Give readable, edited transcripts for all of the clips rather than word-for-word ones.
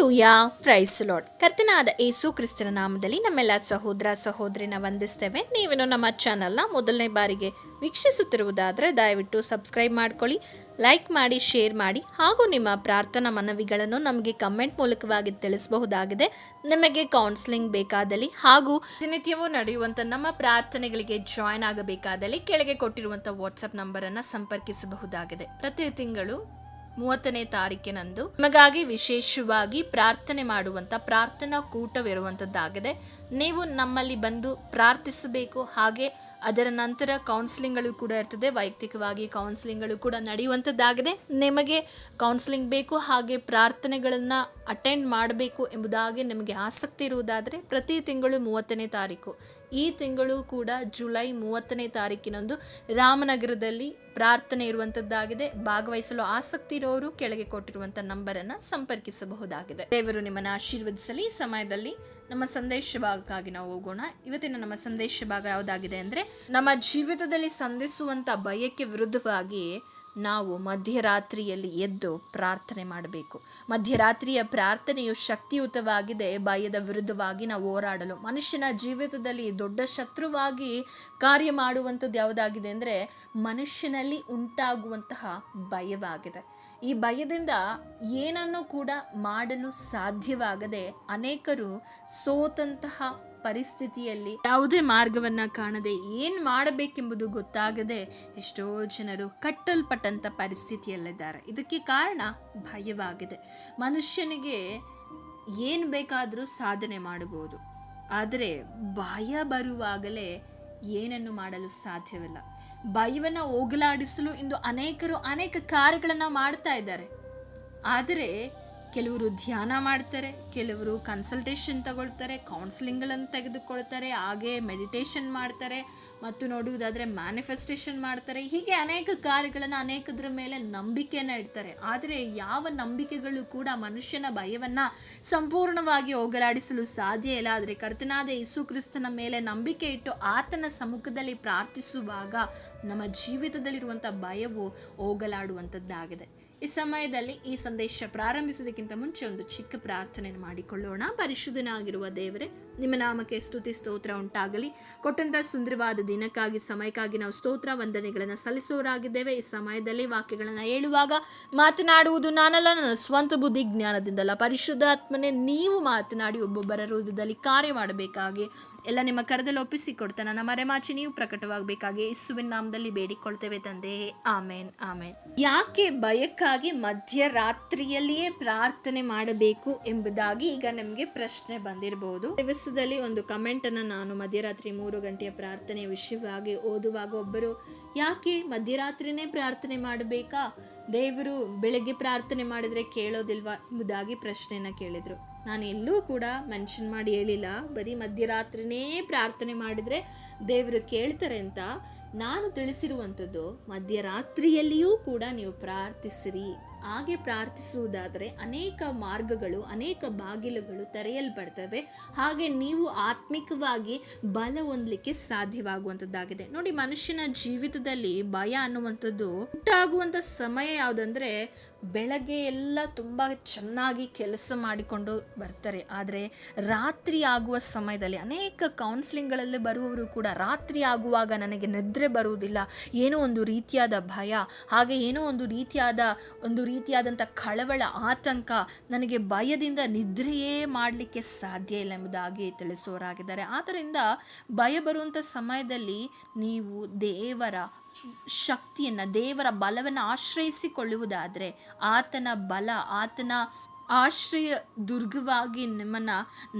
Hallelujah, price lord. ಕರ್ತನಾದ ಯೇಸು ಕ್ರಿಸ್ತನ ನಾಮದಲ್ಲಿ ನಮ್ಮೆಲ್ಲ ಸಹೋದರ ಸಹೋದರಿನ ವಂದಿಸ್ತೇವೆ. ನೀವೇನು ನಮ್ಮ ಚಾನಲ್ನ ಮೊದಲನೇ ಬಾರಿಗೆ ವೀಕ್ಷಿಸುತ್ತಿರುವುದಾದರೆ ದಯವಿಟ್ಟು ಸಬ್ಸ್ಕ್ರೈಬ್ ಮಾಡ್ಕೊಳ್ಳಿ, ಲೈಕ್ ಮಾಡಿ, ಶೇರ್ ಮಾಡಿ, ಹಾಗೂ ನಿಮ್ಮ ಪ್ರಾರ್ಥನಾ ಮನವಿಗಳನ್ನು ನಮಗೆ ಕಮೆಂಟ್ ಮೂಲಕವಾಗಿ ತಿಳಿಸಬಹುದಾಗಿದೆ. ನಿಮಗೆ ಕೌನ್ಸಿಲಿಂಗ್ ಬೇಕಾದಲ್ಲಿ ಹಾಗೂ ದಿನನಿತ್ಯವೂ ನಡೆಯುವಂಥ ನಮ್ಮ ಪ್ರಾರ್ಥನೆಗಳಿಗೆ ಜಾಯ್ನ್ ಆಗಬೇಕಾದಲ್ಲಿ ಕೆಳಗೆ ಕೊಟ್ಟಿರುವಂಥ ವಾಟ್ಸಪ್ ನಂಬರನ್ನು ಸಂಪರ್ಕಿಸಬಹುದಾಗಿದೆ. ಪ್ರತಿ ತಿಂಗಳು 30ನೇ ತಾರೀಕಿನಂದು ನಿಮಗಾಗಿ ವಿಶೇಷವಾಗಿ ಪ್ರಾರ್ಥನೆ ಮಾಡುವಂಥ ಪ್ರಾರ್ಥನಾ ಕೂಟವಿರುವಂಥದ್ದಾಗಿದೆ. ನೀವು ನಮ್ಮಲ್ಲಿ ಬಂದು ಪ್ರಾರ್ಥಿಸಬೇಕು. ಹಾಗೆ ಅದರ ನಂತರ ಕೌನ್ಸಿಲಿಂಗ್ಗಳು ಕೂಡ ಇರ್ತದೆ. ವೈಯಕ್ತಿಕವಾಗಿ ಕೌನ್ಸಿಲಿಂಗ್ಗಳು ಕೂಡ ನಡೆಯುವಂಥದ್ದಾಗಿದೆ. ನಿಮಗೆ ಕೌನ್ಸಿಲಿಂಗ್ ಬೇಕು, ಹಾಗೆ ಪ್ರಾರ್ಥನೆಗಳನ್ನು ಅಟೆಂಡ್ ಮಾಡಬೇಕು ಎಂಬುದಾಗಿ ನಿಮಗೆ ಆಸಕ್ತಿ ಇರುವುದಾದರೆ ಪ್ರತಿ ತಿಂಗಳು 30ನೇ ತಾರೀಕು, ಈ ತಿಂಗಳು ಕೂಡ ಜುಲೈ 30ನೇ ತಾರೀಕಿನಂದು ರಾಮನಗರದಲ್ಲಿ ಪ್ರಾರ್ಥನೆ ಇರುವಂಥದ್ದಾಗಿದೆ. ಭಾಗವಹಿಸಲು ಆಸಕ್ತಿ ಇರೋರು ಕೆಳಗೆ ಕೊಟ್ಟಿರುವಂಥ ನಂಬರನ್ನು ಸಂಪರ್ಕಿಸಬಹುದಾಗಿದೆ. ದೇವರು ನಿಮ್ಮನ್ನು ಆಶೀರ್ವದಿಸಲಿ. ಈ ಸಮಯದಲ್ಲಿ ನಮ್ಮ ಸಂದೇಶ ಭಾಗಕ್ಕಾಗಿ ನಾವು ಹೋಗೋಣ. ಇವತ್ತಿನ ನಮ್ಮ ಸಂದೇಶ ಭಾಗ ಯಾವುದಾಗಿದೆ ಅಂದರೆ, ನಮ್ಮ ಜೀವಿತದಲ್ಲಿ ಸಂಧಿಸುವಂಥ ಭಯಕ್ಕೆ ವಿರುದ್ಧವಾಗಿ ನಾವು ಮಧ್ಯರಾತ್ರಿಯಲ್ಲಿ ಎದ್ದು ಪ್ರಾರ್ಥನೆ ಮಾಡಬೇಕು. ಮಧ್ಯರಾತ್ರಿಯ ಪ್ರಾರ್ಥನೆಯು ಶಕ್ತಿಯುತವಾಗಿದೆ. ಭಯದ ವಿರುದ್ಧವಾಗಿ ನಾವು ಹೋರಾಡಲು ಮನುಷ್ಯನ ಜೀವಿತದಲ್ಲಿ ದೊಡ್ಡ ಶತ್ರುವಾಗಿ ಕಾರ್ಯ ಮಾಡುವಂಥದ್ದು ಯಾವುದಾಗಿದೆ ಅಂದರೆ ಮನುಷ್ಯನಲ್ಲಿ ಉಂಟಾಗುವಂತಹ ಭಯವಾಗಿದೆ. ಈ ಭಯದಿಂದ ಏನನ್ನು ಕೂಡ ಮಾಡಲು ಸಾಧ್ಯವಾಗದೆ ಅನೇಕರು ಸೋತಂತಹ ಪರಿಸ್ಥಿತಿಯಲ್ಲಿ ಯಾವುದೇ ಮಾರ್ಗವನ್ನ ಕಾಣದೆ ಏನು ಮಾಡಬೇಕೆಂಬುದು ಗೊತ್ತಾಗದೆ ಎಷ್ಟೋ ಜನರು ಕಟ್ಟಲ್ಪಟ್ಟಂಥ ಪರಿಸ್ಥಿತಿಯಲ್ಲಿದ್ದಾರೆ. ಇದಕ್ಕೆ ಕಾರಣ ಭಯವಾಗಿದೆ. ಮನುಷ್ಯನಿಗೆ ಏನು ಬೇಕಾದರೂ ಸಾಧನೆ ಮಾಡಬಹುದು, ಆದರೆ ಭಯ ಬರುವಾಗಲೇ ಏನನ್ನು ಮಾಡಲು ಸಾಧ್ಯವಿಲ್ಲ. ಭಯವನ್ನು ಹೋಗಲಾಡಿಸಲು ಇಂದು ಅನೇಕರು ಅನೇಕ ಕಾರ್ಯಗಳನ್ನು ಮಾಡ್ತಾ ಇದ್ದಾರೆ. ಆದರೆ ಕೆಲವರು ಧ್ಯಾನ ಮಾಡ್ತಾರೆ, ಕೆಲವರು ಕನ್ಸಲ್ಟೇಷನ್ ತಗೊಳ್ತಾರೆ, ಕೌನ್ಸಿಲಿಂಗ್ಗಳನ್ನು ತೆಗೆದುಕೊಳ್ತಾರೆ, ಹಾಗೆ ಮೆಡಿಟೇಷನ್ ಮಾಡ್ತಾರೆ, ಮತ್ತು ನೋಡುವುದಾದರೆ ಮ್ಯಾನಿಫೆಸ್ಟೇಷನ್ ಮಾಡ್ತಾರೆ. ಹೀಗೆ ಅನೇಕ ಕಾರ್ಯಗಳನ್ನು ಅನೇಕದ್ರ ಮೇಲೆ ನಂಬಿಕೆಯನ್ನು ಇಡ್ತಾರೆ. ಆದರೆ ಯಾವ ನಂಬಿಕೆಗಳು ಕೂಡ ಮನುಷ್ಯನ ಭಯವನ್ನು ಸಂಪೂರ್ಣವಾಗಿ ಹೋಗಲಾಡಿಸಲು ಸಾಧ್ಯ ಇಲ್ಲ. ಆದರೆ ಕರ್ತನಾದ ಯೇಸು ಕ್ರಿಸ್ತನ ಮೇಲೆ ನಂಬಿಕೆ ಇಟ್ಟು ಆತನ ಸಮ್ಮುಖದಲ್ಲಿ ಪ್ರಾರ್ಥಿಸುವಾಗ ನಮ್ಮ ಜೀವಿತದಲ್ಲಿರುವಂಥ ಭಯವು ಹೋಗಲಾಡುವಂಥದ್ದಾಗಿದೆ. ಈ ಸಮಯದಲ್ಲಿ ಈ ಸಂದೇಶ ಪ್ರಾರಂಭಿಸುವುದಕ್ಕಿಂತ ಮುಂಚೆ ಒಂದು ಚಿಕ್ಕ ಪ್ರಾರ್ಥನೆಯನ್ನು ಮಾಡಿಕೊಳ್ಳೋಣ. ಪರಿಶುದ್ಧನಾಗಿರುವ ದೇವರೇ, ನಿಮ್ಮ ನಾಮಕ್ಕೆ ಸ್ತುತಿ ಸ್ತೋತ್ರ ಉಂಟಾಗಲಿ. ಕೊಟ್ಟಂಥ ಸುಂದರವಾದ ದಿನಕ್ಕಾಗಿ, ಸಮಯಕ್ಕಾಗಿ ನಾವು ಸ್ತೋತ್ರ ವಂದನೆಗಳನ್ನು ಸಲ್ಲಿಸೋರಾಗಿದ್ದೇವೆ. ಈ ಸಮಯದಲ್ಲಿ ವಾಕ್ಯಗಳನ್ನು ಹೇಳುವಾಗ ಮಾತನಾಡುವುದು ನಾನಲ್ಲ, ನನ್ನ ಸ್ವಂತ ಬುದ್ಧಿ ಜ್ಞಾನದಿಂದಲ್ಲ, ಪರಿಶುದ್ಧಾತ್ಮನೇ ನೀವು ಮಾತನಾಡಿ ಒಬ್ಬೊಬ್ಬರ ಹೃದಯದಲ್ಲಿ ಕಾರ್ಯ ಮಾಡಬೇಕಾಗಿ ಎಲ್ಲ ನಿಮ್ಮ ಕರದಲ್ಲಿ ಒಪ್ಪಿಸಿಕೊಡ್ತಾ ನನ್ನ ಮರೆಮಾಚಿ ನೀವು ಪ್ರಕಟವಾಗಬೇಕಾಗಿ ಯೇಸುವಿನ ನಾಮದಲ್ಲಿ ಬೇಡಿಕೊಳ್ತೇವೆ ತಂದೆ, ಆಮೇನ್ ಆಮೇನ್. ಯಾಕೆ ಭಯಕ್ಕಾಗಿ ಮಧ್ಯರಾತ್ರಿಯಲ್ಲಿಯೇ ಪ್ರಾರ್ಥನೆ ಮಾಡಬೇಕು ಎಂಬುದಾಗಿ ಈಗ ನಮಗೆ ಪ್ರಶ್ನೆ ಬಂದಿರಬಹುದು. ದಿವಸದಲ್ಲಿ ಒಂದು ಕಮೆಂಟ್ ಅನ್ನು ನಾನು ಮಧ್ಯರಾತ್ರಿ 3 ಗಂಟೆಯ ಪ್ರಾರ್ಥನೆಯ ವಿಷಯವಾಗಿ ಓದುವಾಗ ಒಬ್ಬರು, ಯಾಕೆ ಮಧ್ಯರಾತ್ರಿನೇ ಪ್ರಾರ್ಥನೆ ಮಾಡಬೇಕಾ, ದೇವರು ಬೆಳಗ್ಗೆ ಪ್ರಾರ್ಥನೆ ಮಾಡಿದ್ರೆ ಕೇಳೋದಿಲ್ವಾ ಎಂಬುದಾಗಿ ಪ್ರಶ್ನೆಯನ್ನ ಕೇಳಿದ್ರು. ನಾನು ಎಲ್ಲೂ ಕೂಡ ಮೆನ್ಷನ್ ಮಾಡಿ ಹೇಳಿಲ್ಲ ಬರೀ ಮಧ್ಯರಾತ್ರಿನೇ ಪ್ರಾರ್ಥನೆ ಮಾಡಿದ್ರೆ ದೇವರು ಕೇಳ್ತಾರೆ ಅಂತ. ನಾನು ತಿಳಿಸಿರುವಂಥದ್ದು ಮಧ್ಯರಾತ್ರಿಯಲ್ಲಿಯೂ ಕೂಡ ನೀವು ಪ್ರಾರ್ಥಿಸಿರಿ. ಹಾಗೆ ಪ್ರಾರ್ಥಿಸುವುದಾದರೆ ಅನೇಕ ಮಾರ್ಗಗಳು, ಅನೇಕ ಬಾಗಿಲುಗಳು ತೆರೆಯಲ್ಪಡ್ತವೆ. ಹಾಗೆ ನೀವು ಆತ್ಮಿಕವಾಗಿ ಬಲ ಹೊಂದಲಿಕ್ಕೆ ಸಾಧ್ಯವಾಗುವಂಥದ್ದಾಗಿದೆ. ನೋಡಿ, ಮನುಷ್ಯನ ಜೀವಿತದಲ್ಲಿ ಭಯ ಅನ್ನುವಂಥದ್ದು ಉಂಟಾಗುವಂಥ ಸಮಯ ಯಾವುದಂದ್ರೆ, ಬೆಳಗ್ಗೆ ಎಲ್ಲ ತುಂಬ ಚೆನ್ನಾಗಿ ಕೆಲಸ ಮಾಡಿಕೊಂಡು ಬರ್ತಾರೆ, ಆದರೆ ರಾತ್ರಿ ಆಗುವ ಸಮಯದಲ್ಲಿ ಅನೇಕ ಕೌನ್ಸಿಲಿಂಗ್ಗಳಲ್ಲಿ ಬರುವವರು ಕೂಡ ರಾತ್ರಿ ಆಗುವಾಗ ನನಗೆ ನಿದ್ರೆ ಬರುವುದಿಲ್ಲ, ಏನೋ ಒಂದು ರೀತಿಯಾದ ಭಯ, ಹಾಗೆ ಏನೋ ಒಂದು ರೀತಿಯಾದಂಥ ಕಳವಳ, ಆತಂಕ, ನನಗೆ ಭಯದಿಂದ ನಿದ್ರೆಯೇ ಮಾಡಲಿಕ್ಕೆ ಸಾಧ್ಯ ಇಲ್ಲ ಎಂಬುದಾಗಿ ತಿಳಿಸೋರಾಗಿದ್ದಾರೆ. ಆದ್ದರಿಂದ ಭಯ ಬರುವಂಥ ಸಮಯದಲ್ಲಿ ನೀವು ದೇವರ ಶಕ್ತಿಯನ್ನು, ದೇವರ ಬಲವನ್ನು ಆಶ್ರಯಿಸಿಕೊಳ್ಳುವುದಾದರೆ ಆತನ ಬಲ, ಆತನ ಆಶ್ರಯ ದುರ್ಗವಾಗಿ ನಿಮ್ಮನ್ನು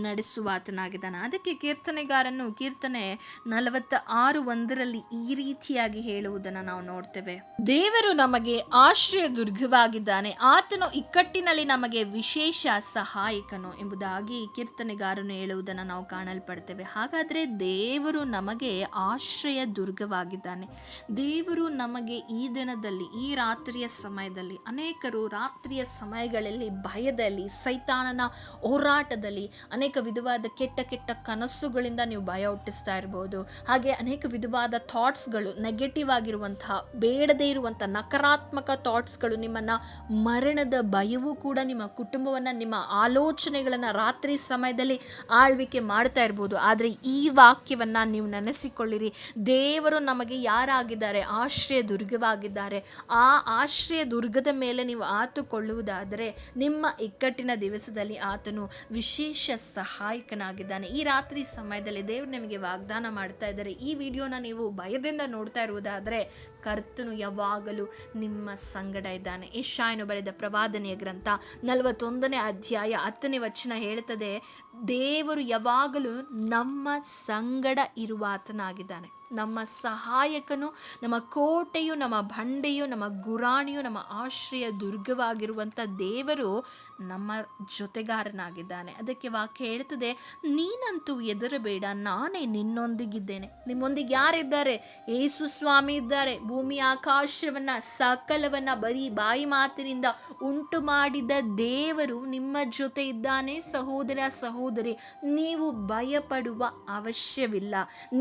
ನಡೆಸುವ ಆತನಾಗಿದ್ದಾನೆ. ಅದಕ್ಕೆ ಕೀರ್ತನೆಗಾರನು ಕೀರ್ತನೆ 46:1 ಈ ರೀತಿಯಾಗಿ ಹೇಳುವುದನ್ನು ನಾವು ನೋಡ್ತೇವೆ. ದೇವರು ನಮಗೆ ಆಶ್ರಯ ದುರ್ಗವಾಗಿದ್ದಾನೆ, ಆತನು ಇಕ್ಕಟ್ಟಿನಲ್ಲಿ ನಮಗೆ ವಿಶೇಷ ಸಹಾಯಕನು ಎಂಬುದಾಗಿ ಕೀರ್ತನೆಗಾರನು ಹೇಳುವುದನ್ನು ನಾವು ಕಾಣಲ್ಪಡ್ತೇವೆ. ಹಾಗಾದರೆ ದೇವರು ನಮಗೆ ಆಶ್ರಯ ದುರ್ಗವಾಗಿದ್ದಾನೆ. ದೇವರು ನಮಗೆ ಈ ದಿನದಲ್ಲಿ, ಈ ರಾತ್ರಿಯ ಸಮಯದಲ್ಲಿ, ಅನೇಕರು ರಾತ್ರಿಯ ಸಮಯಗಳಲ್ಲಿ ಭಯದಿಂದ ಭಯದಲ್ಲಿ, ಸೈತಾನನ ಹೋರಾಟದಲ್ಲಿ, ಅನೇಕ ವಿಧವಾದ ಕೆಟ್ಟ ಕೆಟ್ಟ ಕನಸುಗಳಿಂದ ನೀವು ಭಯ ಹುಟ್ಟಿಸ್ತಾ ಇರ್ಬೋದು. ಹಾಗೆ ಅನೇಕ ವಿಧವಾದ ಥಾಟ್ಸ್ಗಳು, ನೆಗೆಟಿವ್ ಆಗಿರುವಂತಹ, ಬೇಡದೇ ಇರುವಂಥ ನಕಾರಾತ್ಮಕ ಥಾಟ್ಸ್ಗಳು, ನಿಮ್ಮನ್ನು ಮರಣದ ಭಯವೂ ಕೂಡ ನಿಮ್ಮ ಕುಟುಂಬವನ್ನು, ನಿಮ್ಮ ಆಲೋಚನೆಗಳನ್ನು ರಾತ್ರಿ ಸಮಯದಲ್ಲಿ ಆಳ್ವಿಕೆ ಮಾಡ್ತಾ ಇರ್ಬೋದು. ಆದರೆ ಈ ವಾಕ್ಯವನ್ನು ನೀವು ನೆನೆಸಿಕೊಳ್ಳಿರಿ. ದೇವರು ನಮಗೆ ಯಾರಾಗಿದ್ದಾರೆ? ಆಶ್ರಯ ದುರ್ಗವಾಗಿದ್ದಾರೆ. ಆ ಆಶ್ರಯ ದುರ್ಗದ ಮೇಲೆ ನೀವು ಆತುಕೊಳ್ಳುವುದಾದರೆ ನಿಮ್ಮ ಇಕ್ಕಟ್ಟಿನ ದಿವಸದಲ್ಲಿ ಆತನು ವಿಶೇಷ ಸಹಾಯಕನಾಗಿದ್ದಾನೆ. ಈ ರಾತ್ರಿ ಸಮಯದಲ್ಲಿ ದೇವರು ನಿಮಗೆ ವಾಗ್ದಾನ ಮಾಡ್ತಾ ಇದ್ದಾರೆ. ಈ ವಿಡಿಯೋನ ನೀವು ಭಯದಿಂದ ನೋಡ್ತಾ ಇರುವುದಾದರೆ ಕರ್ತನು ಯಾವಾಗಲೂ ನಿಮ್ಮ ಸಂಗಡ ಇದ್ದಾನೆ. ಯೆಶಾಯನು ಬರೆದ ಪ್ರವಾದನೆಯ ಗ್ರಂಥ 41ನೇ ಅಧ್ಯಾಯ 10ನೇ ವಚನ ಹೇಳ್ತದೆ, ದೇವರು ಯಾವಾಗಲೂ ನಮ್ಮ ಸಂಗಡ ಇರುವಾತನಾಗಿದ್ದಾನೆ. ನಮ್ಮ ಸಹಾಯಕನು, ನಮ್ಮ ಕೋಟೆಯು, ನಮ್ಮ ಬಂಡೆಯು, ನಮ್ಮ ಗುರಾಣಿಯು, ನಮ್ಮ ಆಶ್ರಯ ದುರ್ಗವಾಗಿರುವಂಥ ದೇವರು ನಮ್ಮ ಜೊತೆಗಾರನಾಗಿದ್ದಾನೆ. ಅದಕ್ಕೆ ವಾಕ್ಯ ಹೇಳ್ತದೆ, ನೀನಂತೂ ಹೆದರಬೇಡ, ನಾನೇ ನಿನ್ನೊಂದಿಗಿದ್ದೇನೆ. ನಿಮ್ಮೊಂದಿಗೆ ಯಾರಿದ್ದಾರೆ? ಯೇಸು ಸ್ವಾಮಿ ಇದ್ದಾರೆ. ಭೂಮಿ ಆಕಾಶವನ್ನ ಸಕಲವನ್ನ ಬರೀ ಬಾಯಿ ಮಾತಿನಿಂದ ಉಂಟು ಮಾಡಿದ ದೇವರು ನಿಮ್ಮ ಜೊತೆ ಇದ್ದಾನೆ. ಸಹೋದರ ಸಹೋದರಿ, ನೀವು ಭಯಪಡುವ ಅವಶ್ಯವಿಲ್ಲ.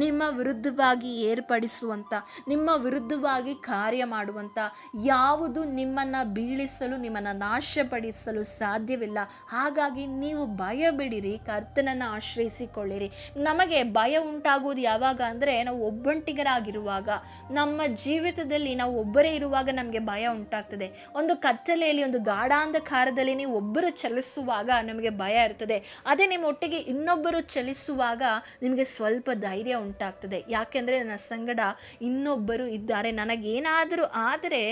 ನಿಮ್ಮ ವಿರುದ್ಧವಾಗಿ ಏರ್ಪಡಿಸುವಂಥ, ನಿಮ್ಮ ವಿರುದ್ಧವಾಗಿ ಕಾರ್ಯ ಮಾಡುವಂಥ ಯಾವುದು ನಿಮ್ಮನ್ನು ಬೀಳಿಸಲು, ನಿಮ್ಮನ್ನು ನಾಶಪಡಿಸಲು ಸಾಧ್ಯವಿಲ್ಲ. ಹಾಗಾಗಿ ನೀವು ಭಯ ಬಿಡಿರಿ, ಕರ್ತನನ್ನು ಆಶ್ರಯಿಸಿಕೊಳ್ಳಿರಿ. ನಮಗೆ ಭಯ ಉಂಟಾಗುವುದು ಯಾವಾಗ ಅಂದರೆ, ನಾವು ಒಬ್ಬಂಟಿಗರಾಗಿರುವಾಗ, ನಮ್ಮ ಜೀವಿತದಲ್ಲಿ ನಾವು ಒಬ್ಬರೇ ಇರುವಾಗ ನಮಗೆ ಭಯ ಉಂಟಾಗ್ತದೆ. ಒಂದು ಕತ್ತಲೆಯಲ್ಲಿ, ಒಂದು ಗಾಢಾಂಧಕಾರದಲ್ಲಿ ನೀವು ಒಬ್ಬರು ಚಲಿಸುವಾಗ ನಮಗೆ ಭಯ ಇರ್ತದೆ. ಅದೇ ನಿಮ್ಮ ಒಟ್ಟಿಗೆ ಇನ್ನೊಬ್ಬರು ಚಲಿಸುವಾಗ ನಿಮಗೆ ಸ್ವಲ್ಪ ಧೈರ್ಯ ಉಂಟಾಗ್ತದೆ. ಯಾಕೆಂದರೆ ನನ್ನ ಸಂಗಡ ಇನ್ನೊಬ್ಬರು ಇದ್ದಾರೆ, ನನಗೇನಾದರೂ ಆದರೆ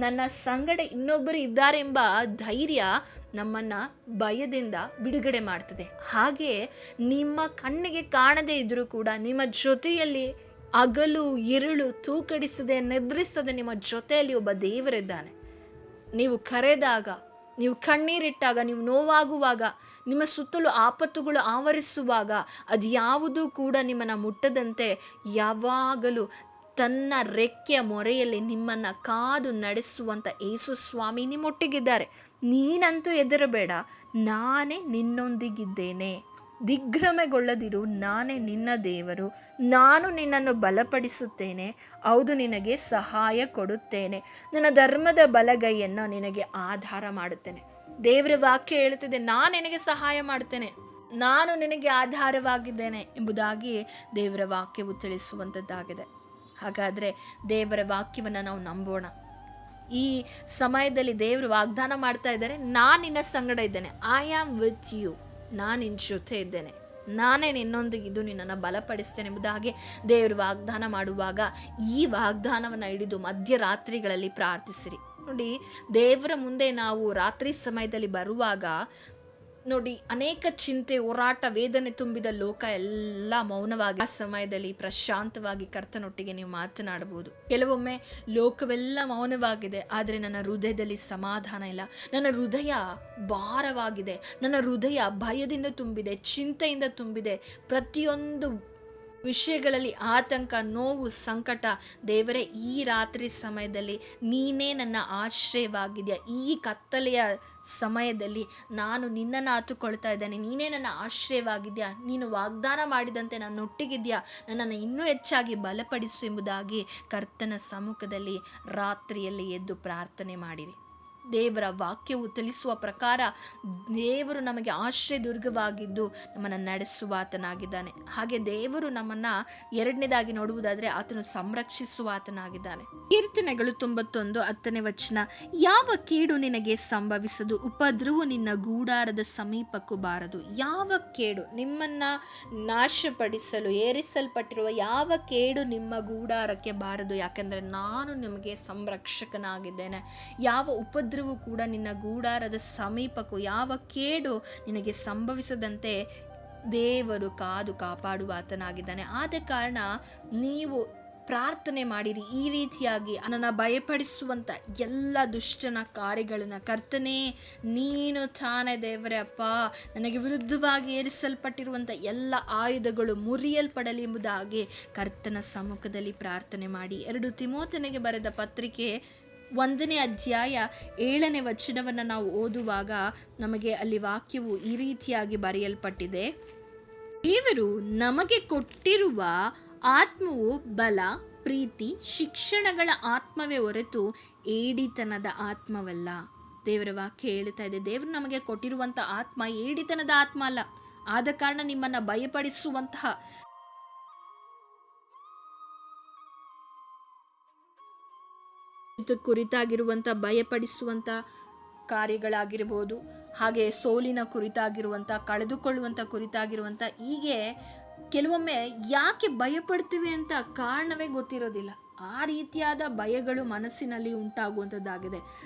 ನನ್ನ ಸಂಗಡ ಇನ್ನೊಬ್ಬರು ಇದ್ದಾರೆ ಎಂಬ ಧೈರ್ಯ ನಮ್ಮನ್ನು ಭಯದಿಂದ ಬಿಡುಗಡೆ ಮಾಡ್ತದೆ. ಹಾಗೆಯೇ ನಿಮ್ಮ ಕಣ್ಣಿಗೆ ಕಾಣದೇ ಇದ್ದರೂ ಕೂಡ ನಿಮ್ಮ ಜೊತೆಯಲ್ಲಿ ಹಗಲು ഇരുಳು ತೂಕಡಿಸದೆ ನಿದ್ರಿಸದೆ ನಿಮ್ಮ ಜೊತೆಯಲ್ಲಿ ಒಬ್ಬ ದೇವರಿದ್ದಾನೆ. ನೀವು ಕರೆದಾಗ, ನೀವು ಕಣ್ಣೀರಿಟ್ಟಾಗ, ನೀವು ನೋವಾಗುವಾಗ, ನಿಮ್ಮ ಸುತ್ತಲೂ ಆಪತ್ತುಗಳು ಆವರಿಸುವಾಗ ಅದು ಯಾವುದೂ ಕೂಡ ನಿಮ್ಮನ್ನು ಮುಟ್ಟದಂತೆ ಯಾವಾಗಲೂ ತನ್ನ ರೆಕ್ಕೆಯ ಮೊರೆಯಲ್ಲಿ ನಿಮ್ಮನ್ನು ಕಾದು ನಡೆಸುವಂಥ ಯೇಸು ಸ್ವಾಮಿ ನಿಮ್ಮೊಟ್ಟಿಗಿದ್ದಾರೆ. ನೀನಂತೂ ಹೆದರಬೇಡ, ನಾನೇ ನಿನ್ನೊಂದಿಗಿದ್ದೇನೆ. ದಿಗ್ಭ್ರಮೆಗೊಳ್ಳದಿರು, ನಾನೇ ನಿನ್ನ ದೇವರು. ನಾನು ನಿನ್ನನ್ನು ಬಲಪಡಿಸುತ್ತೇನೆ, ಹೌದು ನಿನಗೆ ಸಹಾಯ ಕೊಡುತ್ತೇನೆ. ನನ್ನ ಧರ್ಮದ ಬಲಗೈಯನ್ನು ನಿನಗೆ ಆಧಾರ ಮಾಡುತ್ತೇನೆ. ದೇವರ ವಾಕ್ಯ ಹೇಳುತ್ತಿದೆ, ನಾನು ನಿನಗೆ ಸಹಾಯ ಮಾಡ್ತೇನೆ, ನಾನು ನಿನಗೆ ಆಧಾರವಾಗಿದ್ದೇನೆ ಎಂಬುದಾಗಿ ದೇವರ ವಾಕ್ಯವು ತಿಳಿಸುವಂಥದ್ದಾಗಿದೆ. ಹಾಗಾದರೆ ದೇವರ ವಾಕ್ಯವನ್ನು ನಾವು ನಂಬೋಣ. ಈ ಸಮಯದಲ್ಲಿ ದೇವರು ವಾಗ್ದಾನ ಮಾಡ್ತಾ ಇದ್ದಾರೆ, ನಾನು ನಿನ್ನ ಸಂಗಡ ಇದ್ದೇನೆ. I am with you. ನಾನು ನಿನ್ನ ಜೊತೆ ಇದ್ದೇನೆ, ನಾನೇ ನಿನ್ನೊಂದಿಗಿದ್ದು ನಿನ್ನನ್ನು ಬಲಪಡಿಸ್ತೇನೆ ಎಂಬುದಾಗಿ ದೇವರು ವಾಗ್ದಾನ ಮಾಡುವಾಗ ಈ ವಾಗ್ದಾನವನ್ನು ಹಿಡಿದು ಮಧ್ಯರಾತ್ರಿಗಳಲ್ಲಿ ಪ್ರಾರ್ಥಿಸಿರಿ. ನೋಡಿ, ದೇವರ ಮುಂದೆ ನಾವು ರಾತ್ರಿ ಸಮಯದಲ್ಲಿ ಬರುವಾಗ ನೋಡಿ, ಅನೇಕ ಚಿಂತೆ, ಹೋರಾಟ, ವೇದನೆ ತುಂಬಿದ ಲೋಕ ಎಲ್ಲ ಮೌನವಾಗಿ ಆ ಸಮಯದಲ್ಲಿ ಪ್ರಶಾಂತವಾಗಿ ಕರ್ತನೊಟ್ಟಿಗೆ ನೀವು ಮಾತನಾಡಬಹುದು. ಕೆಲವೊಮ್ಮೆ ಲೋಕವೆಲ್ಲ ಮೌನವಾಗಿದೆ, ಆದರೆ ನನ್ನ ಹೃದಯದಲ್ಲಿ ಸಮಾಧಾನ ಇಲ್ಲ. ನನ್ನ ಹೃದಯ ಭಾರವಾಗಿದೆ, ನನ್ನ ಹೃದಯ ಭಯದಿಂದ ತುಂಬಿದೆ, ಚಿಂತೆಯಿಂದ ತುಂಬಿದೆ. ಪ್ರತಿಯೊಂದು ವಿಷಯಗಳಲ್ಲಿ ಆತಂಕ, ನೋವು, ಸಂಕಟ. ದೇವರೇ, ಈ ರಾತ್ರಿ ಸಮಯದಲ್ಲಿ ನೀನೇ ನನ್ನ ಆಶ್ರಯವಾಗಿದೆಯಾ. ಈ ಕತ್ತಲೆಯ ಸಮಯದಲ್ಲಿ ನಾನು ನಿನ್ನನ್ನು ಆತುಕೊಳ್ತಾ ಇದ್ದೇನೆ. ನೀನೇ ನನ್ನ ಆಶ್ರಯವಾಗಿದೆಯಾ. ನೀನು ವಾಗ್ದಾನ ಮಾಡಿದಂತೆ ನನ್ನೊಟ್ಟಿಗಿದೆಯಾ. ನನ್ನನ್ನು ಇನ್ನೂ ಹೆಚ್ಚಾಗಿ ಬಲಪಡಿಸು ಎಂಬುದಾಗಿ ಕರ್ತನ ಸಮ್ಮುಖದಲ್ಲಿ ರಾತ್ರಿಯಲ್ಲಿ ಎದ್ದು ಪ್ರಾರ್ಥನೆ ಮಾಡಿರಿ. ದೇವರ ವಾಕ್ಯವು ತಿಳಿಸುವ ಪ್ರಕಾರ ದೇವರು ನಮಗೆ ಆಶ್ರಯ ದುರ್ಗವಾಗಿದ್ದು ನಮ್ಮನ್ನು ನಡೆಸುವಾತನಾಗಿದ್ದಾನೆ. ಹಾಗೆ ದೇವರು ನಮ್ಮನ್ನು ಎರಡನೇದಾಗಿ ನೋಡುವುದಾದರೆ ಆತನು ಸಂರಕ್ಷಿಸುವಾತನಾಗಿದ್ದಾನೆ. ಕೀರ್ತನೆಗಳು 91:10 ವಚನ, ಯಾವ ಕೇಡು ನಿನಗೆ ಸಂಭವಿಸದು, ಉಪದ್ರವು ನಿನ್ನ ಗೂಡಾರದ ಸಮೀಪಕ್ಕೂ ಬಾರದು. ಯಾವ ಕೇಡು, ನಿಮ್ಮನ್ನು ನಾಶಪಡಿಸಲು ಏರಿಸಲ್ಪಟ್ಟಿರುವ ಯಾವ ಕೇಡು ನಿಮ್ಮ ಗೂಡಾರಕ್ಕೆ ಬಾರದು. ಯಾಕೆಂದರೆ ನಾನು ನಿಮಗೆ ಸಂರಕ್ಷಕನಾಗಿದ್ದೇನೆ. ಯಾವ ಉಪದ್ರವ ಕೂಡ ನಿನ್ನ ಗೂಡಾರದ ಸಮೀಪಕ್ಕೂ, ಯಾವ ಕೇಡು ನಿನಗೆ ಸಂಭವಿಸದಂತೆ ದೇವರು ಕಾದು ಕಾಪಾಡುವಾತನಾಗಿದ್ದಾನೆ. ಆದ ಕಾರಣ ನೀವು ಪ್ರಾರ್ಥನೆ ಮಾಡಿರಿ ಈ ರೀತಿಯಾಗಿ, ನನ್ನ ಭಯಪಡಿಸುವಂಥ ಎಲ್ಲ ದುಷ್ಟನ ಕಾರ್ಯಗಳನ್ನು ಕರ್ತನೇ ನೀನು ತಾನೇ ದೇವರೇ ಅಪ್ಪ, ನನಗೆ ವಿರುದ್ಧವಾಗಿ ಏರಿಸಲ್ಪಟ್ಟಿರುವಂಥ ಎಲ್ಲ ಆಯುಧಗಳು ಮುರಿಯಲ್ಪಡಲಿ ಎಂಬುದಾಗಿ ಕರ್ತನ ಸಮ್ಮುಖದಲ್ಲಿ ಪ್ರಾರ್ಥನೆ ಮಾಡಿ. 2 ತಿಮೋಥನಿಗೆ ಬರೆದ ಪತ್ರಿಕೆ 1ನೇ ಅಧ್ಯಾಯ 7ನೇ ವಚನವನ್ನು ನಾವು ಓದುವಾಗ ನಮಗೆ ಅಲ್ಲಿ ವಾಕ್ಯವು ಈ ರೀತಿಯಾಗಿ ಬರೆಯಲ್ಪಟ್ಟಿದೆ. ದೇವರು ನಮಗೆ ಕೊಟ್ಟಿರುವ ಆತ್ಮವು ಬಲ, ಪ್ರೀತಿ, ಶಿಕ್ಷಣಗಳ ಆತ್ಮವೇ ಹೊರತು ಏಡಿತನದ ಆತ್ಮವಲ್ಲ. ದೇವರ ವಾಕ್ಯ ಹೇಳ್ತಾ ಇದೆ, ದೇವರು ನಮಗೆ ಕೊಟ್ಟಿರುವಂಥ ಆತ್ಮ ಏಡಿತನದ ಆತ್ಮ ಅಲ್ಲ. ಆದ ಕಾರಣ ನಿಮ್ಮನ್ನು ಭಯಪಡಿಸುವಂತಹ ಕುರಿತಾಗಿರುವಂಥ ಭಯಪಡಿಸುವಂಥ ಕಾರ್ಯಗಳಾಗಿರ್ಬೋದು, ಹಾಗೆ ಸೋಲಿನ ಕುರಿತಾಗಿರುವಂಥ, ಕಳೆದುಕೊಳ್ಳುವಂಥ ಕುರಿತಾಗಿರುವಂಥ, ಹೀಗೆ ಕೆಲವೊಮ್ಮೆ ಯಾಕೆ ಭಯಪಡ್ತೀವಿ ಅಂತ ಕಾರಣವೇ ಗೊತ್ತಿರೋದಿಲ್ಲ. ಆ ರೀತಿಯಾದ ಭಯಗಳು ಮನಸ್ಸಿನಲ್ಲಿ ಉಂಟಾಗುವಂಥದ್ದಾಗಿದೆ.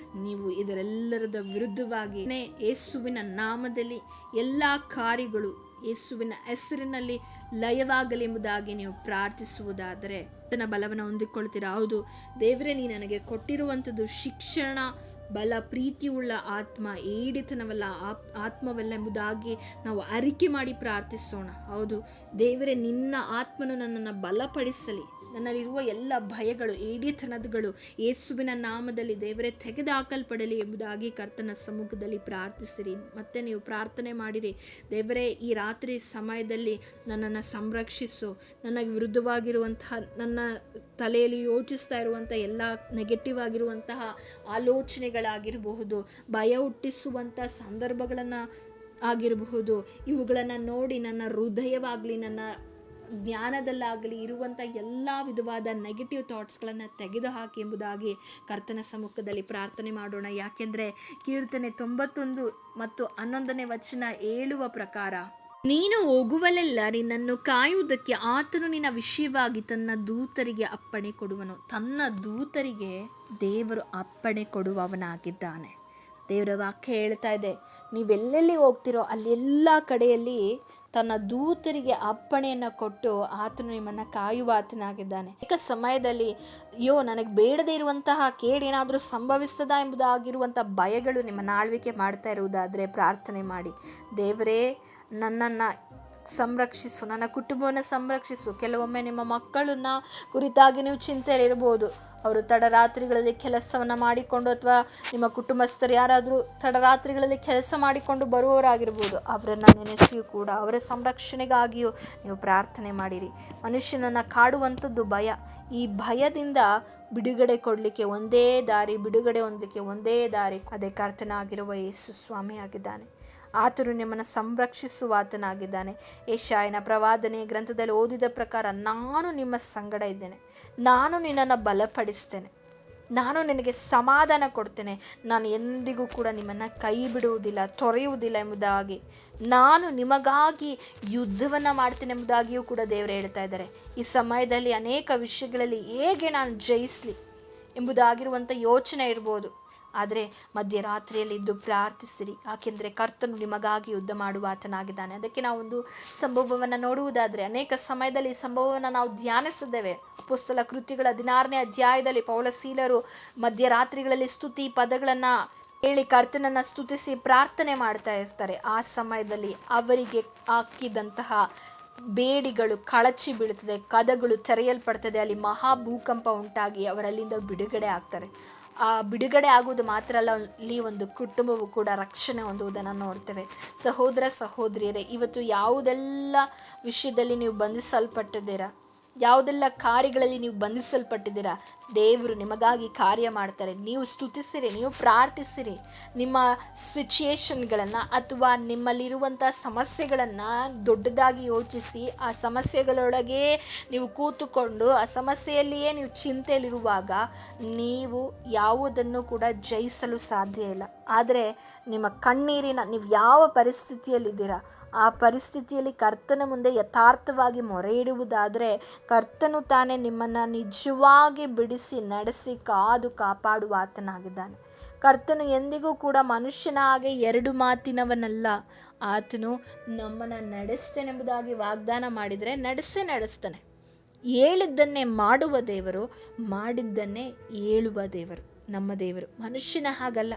ನೀವು ಇದರೆಲ್ಲರದ ವಿರುದ್ಧವಾಗಿ ಯೇಸುವಿನ ನಾಮದಲ್ಲಿ ಎಲ್ಲ ಕಾರ್ಯಗಳು ಯೇಸುವಿನ ಹೆಸರಿನಲ್ಲಿ ಲಯವಾಗಲಿ ಎಂಬುದಾಗಿ ನೀವು ಪ್ರಾರ್ಥಿಸುವುದಾದರೆ ತನ್ನ ಬಲವನ್ನು ಹೊಂದಿಕೊಳ್ತೀರಾ. ಹೌದು ದೇವರೇ, ನೀ ನನಗೆ ಕೊಟ್ಟಿರುವಂಥದ್ದು ಶಿಕ್ಷಣ, ಬಲ, ಪ್ರೀತಿಯುಳ್ಳ ಆತ್ಮ, ಏಡಿತನವಲ್ಲ ಆತ್ಮವಲ್ಲ ಎಂಬುದಾಗಿ ನಾವು ಅರಿಕೆ ಮಾಡಿ ಪ್ರಾರ್ಥಿಸೋಣ. ಹೌದು ದೇವರೇ, ನಿನ್ನ ಆತ್ಮನು ನನ್ನನ್ನು ಬಲಪಡಿಸಲಿ. ನನ್ನಲ್ಲಿರುವ ಎಲ್ಲ ಭಯಗಳು, ಏಡಿತನಗಳು ಯೇಸುವಿನ ನಾಮದಲ್ಲಿ ದೇವರೇ ತೆಗೆದುಹಾಕಲ್ಪಡಲಿ ಎಂಬುದಾಗಿ ಕರ್ತನ ಸಮ್ಮುಖದಲ್ಲಿ ಪ್ರಾರ್ಥಿಸಿರಿ. ಮತ್ತೆ ನೀವು ಪ್ರಾರ್ಥನೆ ಮಾಡಿರಿ, ದೇವರೇ ಈ ರಾತ್ರಿ ಸಮಯದಲ್ಲಿ ನನ್ನನ್ನು ಸಂರಕ್ಷಿಸು. ನನಗೆ ವಿರುದ್ಧವಾಗಿರುವಂತಹ, ನನ್ನ ತಲೆಯಲ್ಲಿ ಯೋಚಿಸ್ತಾ ಇರುವಂಥ ಎಲ್ಲ ನೆಗೆಟಿವ್ ಆಗಿರುವಂತಹ ಆಲೋಚನೆಗಳಾಗಿರಬಹುದು, ಭಯ ಹುಟ್ಟಿಸುವಂಥ ಸಂದರ್ಭಗಳನ್ನು ಆಗಿರಬಹುದು, ಇವುಗಳನ್ನು ನೋಡಿ ನನ್ನ ಹೃದಯವಾಗಲಿ, ನನ್ನ ಜ್ಞಾನದಲ್ಲಾಗಲಿ ಇರುವಂಥ ಎಲ್ಲ ವಿಧವಾದ ನೆಗೆಟಿವ್ ಥಾಟ್ಸ್ಗಳನ್ನು ತೆಗೆದುಹಾಕಿ ಎಂಬುದಾಗಿ ಕರ್ತನ ಸಮ್ಮುಖದಲ್ಲಿ ಪ್ರಾರ್ಥನೆ ಮಾಡೋಣ. ಯಾಕೆಂದರೆ ಕೀರ್ತನೆ 91 ಮತ್ತು 11ನೇ ವಚನ ಹೇಳುವ ಪ್ರಕಾರ, ನೀನು ಹೋಗುವಲ್ಲೆಲ್ಲ ನಿನ್ನನ್ನು ಕಾಯುವುದಕ್ಕೆ ಆತನು ನಿನ್ನ ವಿಷಯವಾಗಿ ತನ್ನ ದೂತರಿಗೆ ಅಪ್ಪಣೆ ಕೊಡುವನು. ತನ್ನ ದೂತರಿಗೆ ದೇವರು ಅಪ್ಪಣೆ ಕೊಡುವವನಾಗಿದ್ದಾನೆ. ದೇವರ ವಾಕ್ಯ ಹೇಳ್ತಾ ಇದೆ, ನೀವೆಲ್ಲೆಲ್ಲಿ ಹೋಗ್ತಿರೋ ಅಲ್ಲೆಲ್ಲ ಕಡೆಯಲ್ಲಿ ತನ್ನ ದೂತರಿಗೆ ಅಪ್ಪಣೆಯನ್ನು ಕೊಟ್ಟು ಆತನು ನಿಮ್ಮನ್ನು ಕಾಯುವ ಆತನಾಗಿದ್ದಾನೆ. ಏಕ ಸಮಯದಲ್ಲಿ ನನಗೆ ಬೇಡದೇ ಇರುವಂತಹ ಕೇಡೇನಾದರೂ ಸಂಭವಿಸ್ತದಾ ಎಂಬುದಾಗಿರುವಂಥ ಭಯಗಳು ನಿಮ್ಮನ್ನು ಆಳ್ವಿಕೆ ಮಾಡ್ತಾ ಇರುವುದಾದರೆ ಪ್ರಾರ್ಥನೆ ಮಾಡಿ, ದೇವರೇ ನನ್ನನ್ನು ಸಂರಕ್ಷಿಸು, ನನ್ನ ಕುಟುಂಬವನ್ನು ಸಂರಕ್ಷಿಸು. ಕೆಲವೊಮ್ಮೆ ನಿಮ್ಮ ಮಕ್ಕಳನ್ನ ಕುರಿತಾಗಿ ನೀವು ಚಿಂತೆಯಲ್ಲಿರ್ಬೋದು. ಅವರು ತಡರಾತ್ರಿಗಳಲ್ಲಿ ಕೆಲಸವನ್ನು ಮಾಡಿಕೊಂಡು, ಅಥವಾ ನಿಮ್ಮ ಕುಟುಂಬಸ್ಥರು ಯಾರಾದರೂ ತಡರಾತ್ರಿಗಳಲ್ಲಿ ಕೆಲಸ ಮಾಡಿಕೊಂಡು ಬರುವವರಾಗಿರ್ಬೋದು, ಅವರನ್ನು ನೆನೆಸಿಯೂ ಕೂಡ ಅವರ ಸಂರಕ್ಷಣೆಗಾಗಿಯೂ ನೀವು ಪ್ರಾರ್ಥನೆ ಮಾಡಿರಿ. ಮನುಷ್ಯನನ್ನು ಕಾಡುವಂಥದ್ದು ಭಯ. ಈ ಭಯದಿಂದ ಬಿಡುಗಡೆ ಕೊಡಲಿಕ್ಕೆ ಒಂದೇ ದಾರಿ, ಬಿಡುಗಡೆ ಹೊಂದಲಿಕ್ಕೆ ಒಂದೇ ದಾರಿ, ಅದೇ ಕರ್ತನಾಗಿರುವ ಯೇಸು ಸ್ವಾಮಿ ಆಗಿದ್ದಾನೆ. ಆತನು ನಿಮ್ಮನ್ನು ಸಂರಕ್ಷಿಸುವ ಆತನಾಗಿದ್ದಾನೆ. ಯೆಶಾಯನ ಪ್ರವಾದನೆ ಗ್ರಂಥದಲ್ಲಿ ಓದಿದ ಪ್ರಕಾರ, ನಾನು ನಿಮ್ಮ ಸಂಗಡ ಇದ್ದೇನೆ, ನಾನು ನಿನ್ನನ್ನು ಬಲಪಡಿಸ್ತೇನೆ, ನಾನು ನಿನಗೆ ಸಮಾಧಾನ ಕೊಡ್ತೇನೆ, ನಾನು ಎಂದಿಗೂ ಕೂಡ ನಿಮ್ಮನ್ನು ಕೈ ಬಿಡುವುದಿಲ್ಲ, ತೊರೆಯುವುದಿಲ್ಲ ಎಂಬುದಾಗಿ, ನಾನು ನಿಮಗಾಗಿ ಯುದ್ಧವನ್ನು ಮಾಡ್ತೇನೆ ಎಂಬುದಾಗಿಯೂ ಕೂಡ ದೇವರು ಹೇಳ್ತಾ ಇದ್ದಾರೆ. ಈ ಸಮಯದಲ್ಲಿ ಅನೇಕ ವಿಷಯಗಳಲ್ಲಿ ಹೇಗೆ ನಾನು ಜಯಿಸಲಿ ಎಂಬುದಾಗಿರುವಂಥ ಯೋಚನೆ ಇರ್ಬೋದು. ಆದರೆ ಮಧ್ಯರಾತ್ರಿಯಲ್ಲಿ ಇದ್ದು ಪ್ರಾರ್ಥಿಸಿರಿ, ಯಾಕೆಂದರೆ ಕರ್ತನು ನಿಮಗಾಗಿ ಯುದ್ಧ ಮಾಡುವ ಆತನಾಗಿದ್ದಾನೆ. ಅದಕ್ಕೆ ನಾವೊಂದು ಸಂಭವವನ್ನು ನೋಡುವುದಾದರೆ, ಅನೇಕ ಸಮಯದಲ್ಲಿ ಈ ಸಂಭವವನ್ನು ನಾವು ಧ್ಯಾನಿಸಿದ್ದೇವೆ. ಅಪೊಸ್ತಲ ಕೃತ್ಯಗಳ 16ನೇ ಅಧ್ಯಾಯದಲ್ಲಿ ಪೌಲಸೀಲರು ಮಧ್ಯರಾತ್ರಿಗಳಲ್ಲಿ ಸ್ತುತಿ ಪದಗಳನ್ನು ಹೇಳಿ ಕರ್ತನನ್ನು ಸ್ತುತಿಸಿ ಪ್ರಾರ್ಥನೆ ಮಾಡ್ತಾ ಇರ್ತಾರೆ. ಆ ಸಮಯದಲ್ಲಿ ಅವರಿಗೆ ಹಾಕಿದಂತಹ ಬೇಡಿಗಳು ಕಳಚಿ ಬೀಳುತ್ತದೆ, ಕದಗಳು ತೆರೆಯಲ್ಪಡ್ತದೆ, ಅಲ್ಲಿ ಮಹಾಭೂಕಂಪ ಉಂಟಾಗಿ ಅವರಲ್ಲಿಂದ ಬಿಡುಗಡೆ ಆಗ್ತಾರೆ. ಆ ಬಿಡುಗಡೆ ಆಗುವುದು ಮಾತ್ರ ಅಲ್ಲ, ಅಲ್ಲಿ ಒಂದು ಕುಟುಂಬವು ಕೂಡ ರಕ್ಷಣೆ ಹೊಂದುವುದನ್ನು ನೋಡ್ತೇವೆ. ಸಹೋದರ ಸಹೋದರಿಯರೇ, ಇವತ್ತು ಯಾವುದೆಲ್ಲ ವಿಷಯದಲ್ಲಿ ನೀವು ಬಂಧಿಸಲ್ಪಟ್ಟಿದ್ದೀರಾ, ಯಾವುದೆಲ್ಲ ಕಾರ್ಯಗಳಲ್ಲಿ ನೀವು ಬಂಧಿಸಲ್ಪಟ್ಟಿದ್ದೀರಾ, ದೇವರು ನಿಮಗಾಗಿ ಕಾರ್ಯ ಮಾಡ್ತಾರೆ. ನೀವು ಸ್ತುತಿಸಿರಿ, ನೀವು ಪ್ರಾರ್ಥಿಸಿರಿ. ನಿಮ್ಮ ಸಿಚುಯೇಷನ್ಗಳನ್ನು ಅಥವಾ ನಿಮ್ಮಲ್ಲಿರುವಂಥ ಸಮಸ್ಯೆಗಳನ್ನು ದೊಡ್ಡದಾಗಿ ಯೋಚಿಸಿ, ಆ ಸಮಸ್ಯೆಗಳೊಳಗೆ ನೀವು ಕೂತುಕೊಂಡು ಆ ಸಮಸ್ಯೆಯಲ್ಲಿಯೇ ನೀವು ಚಿಂತೆಯಲ್ಲಿರುವಾಗ ನೀವು ಯಾವುದನ್ನು ಕೂಡ ಜಯಿಸಲು ಸಾಧ್ಯ ಇಲ್ಲ. ಆದರೆ ನಿಮ್ಮ ಕಣ್ಣೀರಿನ, ನೀವು ಯಾವ ಪರಿಸ್ಥಿತಿಯಲ್ಲಿದ್ದೀರಾ ಆ ಪರಿಸ್ಥಿತಿಯಲ್ಲಿ ಕರ್ತನ ಮುಂದೆ ಯಥಾರ್ಥವಾಗಿ ಮೊರೆ ಇಡುವುದಾದರೆ, ಕರ್ತನು ತಾನೇ ನಿಮ್ಮನ್ನು ನಿಜವಾಗಿ ಬಿಡಿಸಿ ನಡೆಸಿ ಕಾದು ಕಾಪಾಡುವ ಆತನಾಗಿದ್ದಾನೆ. ಕರ್ತನು ಎಂದಿಗೂ ಕೂಡ ಮನುಷ್ಯನ ಹಾಗೆ ಎರಡು ಮಾತಿನವನಲ್ಲ. ಆತನು ನಮ್ಮನ್ನು ನಡೆಸ್ತೇನೆಂಬುದಾಗಿ ವಾಗ್ದಾನ ಮಾಡಿದರೆ ನಡೆಸ್ತಾನೆ. ಹೇಳಿದ್ದನ್ನೇ ಮಾಡುವ ದೇವರು, ಮಾಡಿದ್ದನ್ನೇ ಹೇಳುವ ದೇವರು ನಮ್ಮ ದೇವರು. ಮನುಷ್ಯನ ಹಾಗಲ್ಲ.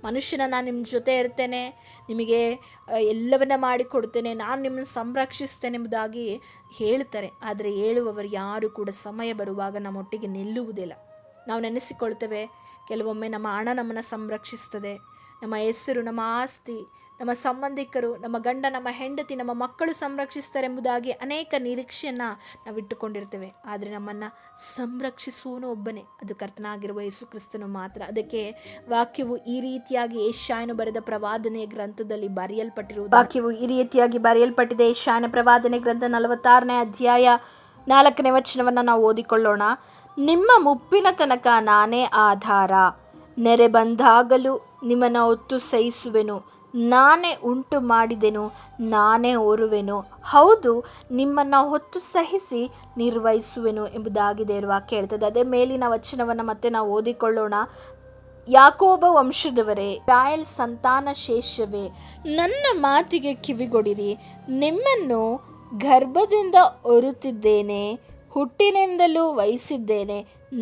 ಮನುಷ್ಯನ ನಾನು ನಿಮ್ಮ ಜೊತೆ ಇರ್ತೇನೆ, ನಿಮಗೆ ಎಲ್ಲವನ್ನ ಮಾಡಿಕೊಡ್ತೇನೆ, ನಾನು ನಿಮ್ಮನ್ನು ಸಂರಕ್ಷಿಸ್ತೇನೆ ಎಂಬುದಾಗಿ ಹೇಳ್ತಾರೆ. ಆದರೆ ಹೇಳುವವರು ಯಾರು ಕೂಡ ಸಮಯ ಬರುವಾಗ ನಮ್ಮೊಟ್ಟಿಗೆ ನಿಲ್ಲುವುದಿಲ್ಲ. ನಾವು ನೆನೆಸಿಕೊಳ್ತೇವೆ, ಕೆಲವೊಮ್ಮೆ ನಮ್ಮ ಹಣ ನಮ್ಮನ್ನು ಸಂರಕ್ಷಿಸ್ತದೆ, ನಮ್ಮ ಹೆಸರು, ನಮ್ಮ ಆಸ್ತಿ, ನಮ್ಮ ಸಂಬಂಧಿಕರು, ನಮ್ಮ ಗಂಡ, ನಮ್ಮ ಹೆಂಡತಿ, ನಮ್ಮ ಮಕ್ಕಳು ಸಂರಕ್ಷಿಸ್ತಾರೆ ಎಂಬುದಾಗಿ ಅನೇಕ ನಿರೀಕ್ಷೆಯನ್ನು ನಾವು ಇಟ್ಟುಕೊಂಡಿರ್ತೇವೆ. ಆದರೆ ನಮ್ಮನ್ನು ಸಂರಕ್ಷಿಸುವವನು ಒಬ್ಬನೇ, ಅದು ಕರ್ತನಾಗಿರುವ ಯೇಸು ಕ್ರಿಸ್ತನು ಮಾತ್ರ. ಅದಕ್ಕೆ ವಾಕ್ಯವು ಈ ರೀತಿಯಾಗಿ ಯೆಶಾಯನು ಬರೆದ ಪ್ರವಾದನೆಯ ಗ್ರಂಥದಲ್ಲಿ ಬರೆಯಲ್ಪಟ್ಟಿದೆ. ಯೆಶಾಯನ ಪ್ರವಾದನೆ ಗ್ರಂಥ 46ನೇ ಅಧ್ಯಾಯ 4ನೇ ವಚನವನ್ನು ನಾವು ಓದಿಕೊಳ್ಳೋಣ. ನಿಮ್ಮ ಮುಪ್ಪಿನ ತನಕ ನಾನೇ ಆಧಾರ, ನೆರೆ ಬಂದಾಗಲೂ ನಿಮ್ಮನ್ನು ಹೊತ್ತು ಸಹಿಸುವೆನು, ನಾನೇ ಉಂಟು ಮಾಡಿದೆನು, ನಾನೇ ಹೊರುವೆನು, ಹೌದು ನಿಮ್ಮನ್ನು ಹೊತ್ತು ಸಹಿಸಿ ನಿರ್ವಹಿಸುವೆನು ಎಂಬುದಾಗಿ ದೇವರ ವಾಕ್ಯ ಹೇಳ್ತದೆ. ಅದೇ ಮೇಲಿನ ವಚನವನ್ನು ಮತ್ತೆ ನಾವು ಓದಿಕೊಳ್ಳೋಣ. ಯಾಕೋಬ ವಂಶದವರೇ, ಇಸ್ರಾಯೇಲ್ ಸಂತಾನ ಶೇಷವೇ, ನನ್ನ ಮಾತಿಗೆ ಕಿವಿಗೊಡಿರಿ. ನಿಮ್ಮನ್ನು ಗರ್ಭದಿಂದ ಹೊರುತ್ತಿದ್ದೇನೆ, ಹುಟ್ಟಿನಿಂದಲೂ ವಹಿಸಿದ್ದೇನೆ,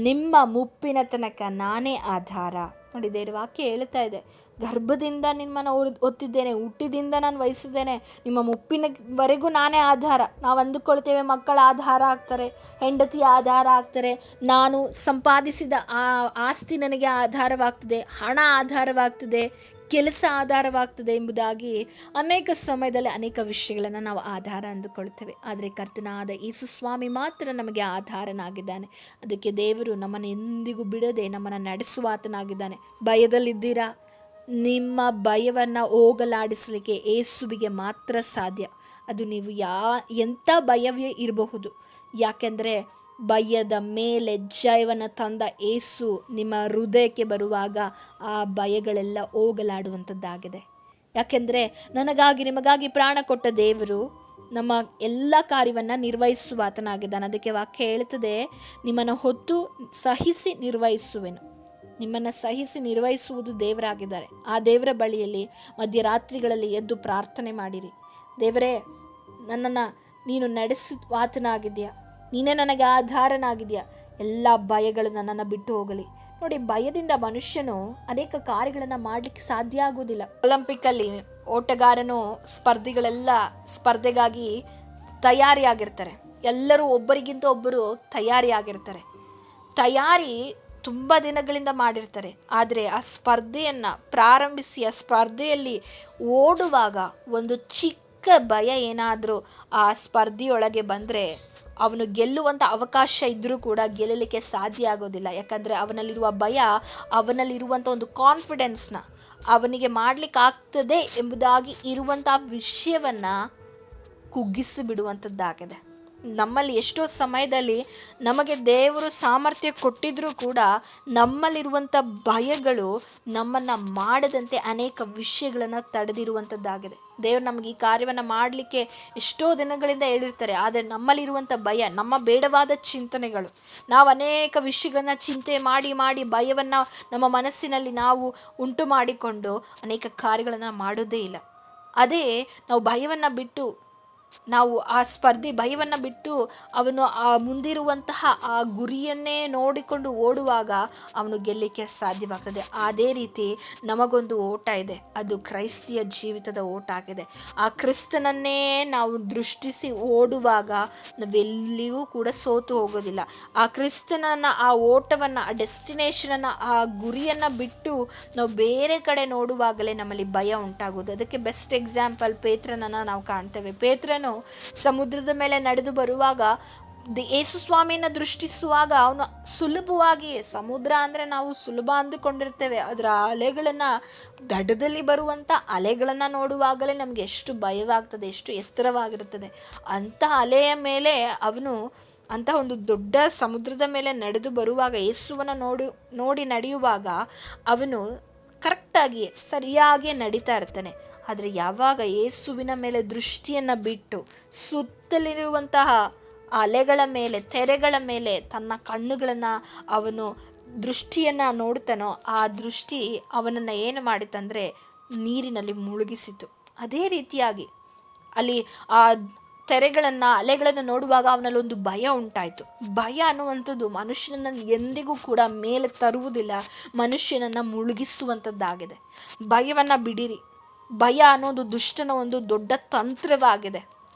ನಿಮ್ಮ ಮುಪ್ಪಿನ ತನಕ ನಾನೇ ಆಧಾರ. ನೋಡಿ, ದೇವರ ವಾಕ್ಯ ಹೇಳ್ತಾ ಇದೆ, ಗರ್ಭದಿಂದ ನಿಮ್ಮನ್ನು ಹೊತ್ತಿದ್ದೇನೆ, ಹುಟ್ಟಿದಿಂದ ನಾನು ವಹಿಸಿದ್ದೇನೆ, ನಿಮ್ಮ ಮುಪ್ಪಿನವರೆಗೂ ನಾನೇ ಆಧಾರ. ನಾವು ಅಂದುಕೊಳ್ತೇವೆ ಮಕ್ಕಳ ಆಧಾರ ಆಗ್ತಾರೆ, ಹೆಂಡತಿ ಆಧಾರ ಆಗ್ತಾರೆ, ನಾನು ಸಂಪಾದಿಸಿದ ಆ ಆಸ್ತಿ ನನಗೆ ಆಧಾರವಾಗ್ತದೆ, ಹಣ ಆಧಾರವಾಗ್ತದೆ, ಕೆಲಸ ಆಧಾರವಾಗ್ತದೆ ಎಂಬುದಾಗಿ ಅನೇಕ ಸಮಯದಲ್ಲಿ ಅನೇಕ ವಿಷಯಗಳನ್ನು ನಾವು ಆಧಾರ ಅಂದುಕೊಳ್ತೇವೆ. ಆದರೆ ಕರ್ತನಾದ ಯೇಸು ಸ್ವಾಮಿ ಮಾತ್ರ ನಮಗೆ ಆಧಾರನಾಗಿದ್ದಾನೆ. ಅದಕ್ಕೆ ದೇವರು ನಮ್ಮನ್ನು ಎಂದಿಗೂ ಬಿಡದೆ ನಮ್ಮನ್ನು ನಡೆಸುವ ಆತನಾಗಿದ್ದಾನೆ. ಭಯದಲ್ಲಿದ್ದೀರಾ? ನಿಮ್ಮ ಭಯವನ್ನು ಹೋಗಲಾಡಿಸಲಿಕ್ಕೆ ಯೇಸುವಿಗೆ ಮಾತ್ರ ಸಾಧ್ಯ. ಅದು ನೀವು ಎಂಥ ಭಯವೇ ಇರಬಹುದು. ಯಾಕೆಂದರೆ ಭಯದ ಮೇಲೆ ಜಯವನ್ನು ತಂದ ಯೇಸು ನಿಮ್ಮ ಹೃದಯಕ್ಕೆ ಬರುವಾಗ ಆ ಭಯಗಳೆಲ್ಲ ಹೋಗಲಾಡುವಂಥದ್ದಾಗಿದೆ. ಯಾಕೆಂದರೆ ನನಗಾಗಿ ನಿಮಗಾಗಿ ಪ್ರಾಣ ಕೊಟ್ಟ ದೇವರು ನಮ್ಮ ಎಲ್ಲ ಕಾರ್ಯವನ್ನು ನಿರ್ವಹಿಸುವ ಆತನಾಗಿದ್ದಾನೆ. ಅದಕ್ಕೆ ವಾಕ್ಯ ಹೇಳ್ತದೆ, ನಿಮ್ಮನ್ನು ಹೊತ್ತು ಸಹಿಸಿ ನಿರ್ವಹಿಸುವೆನು. ನಿಮ್ಮನ್ನು ಸಹಿಸಿ ನಿರ್ವಹಿಸುವುದು ದೇವರಾಗಿದ್ದಾರೆ. ಆ ದೇವರ ಬಳಿಯಲ್ಲಿ ಮಧ್ಯರಾತ್ರಿಗಳಲ್ಲಿ ಎದ್ದು ಪ್ರಾರ್ಥನೆ ಮಾಡಿರಿ. ದೇವರೇ, ನನ್ನನ್ನು ನೀನು ನಡೆಸುವ ಆತನಾಗಿದೆಯಾ, ನೀನೇ ನನಗೆ ಆಧಾರನಾಗಿದೆಯಾ, ಎಲ್ಲ ಭಯಗಳು ನನ್ನನ್ನು ಬಿಟ್ಟು ಹೋಗಲಿ. ನೋಡಿ, ಭಯದಿಂದ ಮನುಷ್ಯನು ಅನೇಕ ಕಾರ್ಯಗಳನ್ನು ಮಾಡಲಿಕ್ಕೆ ಸಾಧ್ಯ ಆಗೋದಿಲ್ಲ. ಒಲಿಂಪಿಕ್ಕಲ್ಲಿ ಓಟಗಾರನು ಸ್ಪರ್ಧೆಗಳೆಲ್ಲ ಸ್ಪರ್ಧೆಗಾಗಿ ತಯಾರಿಯಾಗಿರ್ತಾರೆ. ಎಲ್ಲರೂ ಒಬ್ಬರಿಗಿಂತ ಒಬ್ಬರು ತಯಾರಿಯಾಗಿರ್ತಾರೆ. ತಯಾರಿ ತುಂಬ ದಿನಗಳಿಂದ ಮಾಡಿರ್ತಾರೆ. ಆದರೆ ಆ ಸ್ಪರ್ಧೆಯನ್ನು ಪ್ರಾರಂಭಿಸಿ ಆ ಸ್ಪರ್ಧೆಯಲ್ಲಿ ಓಡುವಾಗ ಒಂದು ಚಿಕ್ಕ ಭಯ ಏನಾದರೂ ಆ ಸ್ಪರ್ಧೆಯೊಳಗೆ ಬಂದರೆ ಅವನು ಗೆಲ್ಲುವಂಥ ಅವಕಾಶ ಇದ್ದರೂ ಕೂಡ ಗೆಲ್ಲಲಿಕ್ಕೆ ಸಾಧ್ಯ ಆಗೋದಿಲ್ಲ. ಯಾಕಂದರೆ ಅವನಲ್ಲಿರುವ ಭಯ, ಅವನಲ್ಲಿರುವಂಥ ಒಂದು ಕಾನ್ಫಿಡೆನ್ಸ್ನ, ಅವನಿಗೆ ಮಾಡಲಿಕ್ಕೆ ಆಗ್ತದೆ ಎಂಬುದಾಗಿ ಇರುವಂಥ ವಿಷಯವನ್ನು ಕುಗ್ಗಿಸಿ ಬಿಡುವಂಥದ್ದಾಗಿದೆ. ನಮ್ಮಲ್ಲಿ ಎಷ್ಟೋ ಸಮಯದಲ್ಲಿ ನಮಗೆ ದೇವರು ಸಾಮರ್ಥ್ಯ ಕೊಟ್ಟಿದ್ರೂ ಕೂಡ ನಮ್ಮಲ್ಲಿರುವಂಥ ಭಯಗಳು ನಮ್ಮನ್ನು ಮಾಡದಂತೆ ಅನೇಕ ವಿಷಯಗಳನ್ನು ತಡೆದಿರುವಂಥದ್ದಾಗಿದೆ. ದೇವರು ನಮಗೆ ಈ ಕಾರ್ಯವನ್ನು ಮಾಡಲಿಕ್ಕೆ ಎಷ್ಟೋ ದಿನಗಳಿಂದ ಹೇಳಿರ್ತಾರೆ. ಆದರೆ ನಮ್ಮಲ್ಲಿರುವಂಥ ಭಯ, ನಮ್ಮ ಬೇಡವಾದ ಚಿಂತನೆಗಳು, ನಾವು ಅನೇಕ ವಿಷಯಗಳನ್ನ ಚಿಂತೆ ಮಾಡಿ ಮಾಡಿ ಭಯವನ್ನು ನಮ್ಮ ಮನಸ್ಸಿನಲ್ಲಿ ನಾವು ಉಂಟು ಮಾಡಿಕೊಂಡು ಅನೇಕ ಕಾರ್ಯಗಳನ್ನು ಮಾಡೋದೇ ಇಲ್ಲ. ಅದೇ ನಾವು ಭಯವನ್ನು ಬಿಟ್ಟು, ನಾವು ಆ ಭಯವನ್ನು ಬಿಟ್ಟು ಅವನು ಆ ಮುಂದಿರುವಂತಹ ಆ ಗುರಿಯನ್ನೇ ನೋಡಿಕೊಂಡು ಓಡುವಾಗ ಅವನು ಗೆಲ್ಲಲಿಕ್ಕೆ ಸಾಧ್ಯವಾಗ್ತದೆ. ಅದೇ ರೀತಿ ನಮಗೊಂದು ಓಟ ಇದೆ, ಅದು ಕ್ರೈಸ್ತಿಯ ಜೀವಿತದ ಓಟ ಆಗಿದೆ. ಆ ಕ್ರಿಸ್ತನನ್ನೇ ನಾವು ದೃಷ್ಟಿಸಿ ಓಡುವಾಗ ನಾವೆಲ್ಲಿಯೂ ಕೂಡ ಸೋತು ಹೋಗೋದಿಲ್ಲ. ಆ ಕ್ರಿಸ್ತನನ್ನು, ಆ ಓಟವನ್ನು, ಆ ಡೆಸ್ಟಿನೇಷನನ್ನು, ಆ ಗುರಿಯನ್ನು ಬಿಟ್ಟು ನಾವು ಬೇರೆ ಕಡೆ ನೋಡುವಾಗಲೇ ನಮ್ಮಲ್ಲಿ ಭಯ ಉಂಟಾಗೋದು. ಅದಕ್ಕೆ ಬೆಸ್ಟ್ ಎಕ್ಸಾಂಪಲ್ ಪೇತ್ರನನ್ನು ನಾವು ಕಾಣ್ತೇವೆ. ಪೇತ್ರನು ಸಮುದ್ರದ ಮೇಲೆ ನಡೆದು ಬರುವಾಗ ಯೇಸು ಸ್ವಾಮಿಯನ್ನು ದೃಷ್ಟಿಸುವಾಗ ಅವನು ಸುಲಭವಾಗಿ, ಸಮುದ್ರ ಅಂದರೆ ನಾವು ಸುಲಭ ಅಂದುಕೊಂಡಿರ್ತೇವೆ, ಅದರ ಅಲೆಗಳನ್ನು, ದಡದಲ್ಲಿ ಬರುವಂಥ ಅಲೆಗಳನ್ನು ನೋಡುವಾಗಲೇ ನಮಗೆ ಎಷ್ಟು ಭಯವಾಗ್ತದೆ, ಎಷ್ಟು ಎತ್ತರವಾಗಿರುತ್ತದೆ. ಅಂಥ ಅಲೆಯ ಮೇಲೆ ಅವನು, ಅಂಥ ಒಂದು ದೊಡ್ಡ ಸಮುದ್ರದ ಮೇಲೆ ನಡೆದು ಬರುವಾಗ, ಯೇಸುವನ್ನು ನೋಡಿ ನಡೆಯುವಾಗ ಅವನು ಕರೆಕ್ಟಾಗಿ ಸರಿಯಾಗಿ ನಡೀತಾ ಇರ್ತಾನೆ. ಆದರೆ ಯಾವಾಗ ಯೇಸುವಿನ ಮೇಲೆ ದೃಷ್ಟಿಯನ್ನು ಬಿಟ್ಟು ಸುತ್ತಲಿರುವಂತಹ ಅಲೆಗಳ ಮೇಲೆ, ತೆರೆಗಳ ಮೇಲೆ ತನ್ನ ಕಣ್ಣುಗಳನ್ನು ಅವನು ದೃಷ್ಟಿಯನ್ನು ನೋಡ್ತಾನೋ, ಆ ದೃಷ್ಟಿ ಅವನನ್ನು ಏನು ಮಾಡಿತಂದರೆ ನೀರಿನಲ್ಲಿ ಮುಳುಗಿಸಿತು. ಅದೇ ರೀತಿಯಾಗಿ ಅಲ್ಲಿ ಆ ತೆರೆಗಳನ್ನು, ಅಲೆಗಳನ್ನು ನೋಡುವಾಗ ಅವನಲ್ಲಿ ಒಂದು ಭಯ ಉಂಟಾಯಿತು. ಭಯ ಅನ್ನುವಂಥದ್ದು ಮನುಷ್ಯನನ್ನು ಎಂದಿಗೂ ಕೂಡ ಮೇಲೆ ತರುವುದಿಲ್ಲ, ಮನುಷ್ಯನನ್ನು ಮುಳುಗಿಸುವಂಥದ್ದಾಗಿದೆ. ಭಯವನ್ನು ಬಿಡಿರಿ. ಭಯ ಅನ್ನೋದು ದುಷ್ಟನ ಒಂದು ದೊಡ್ಡ ತಂತ್ರವಾಗಿದೆ.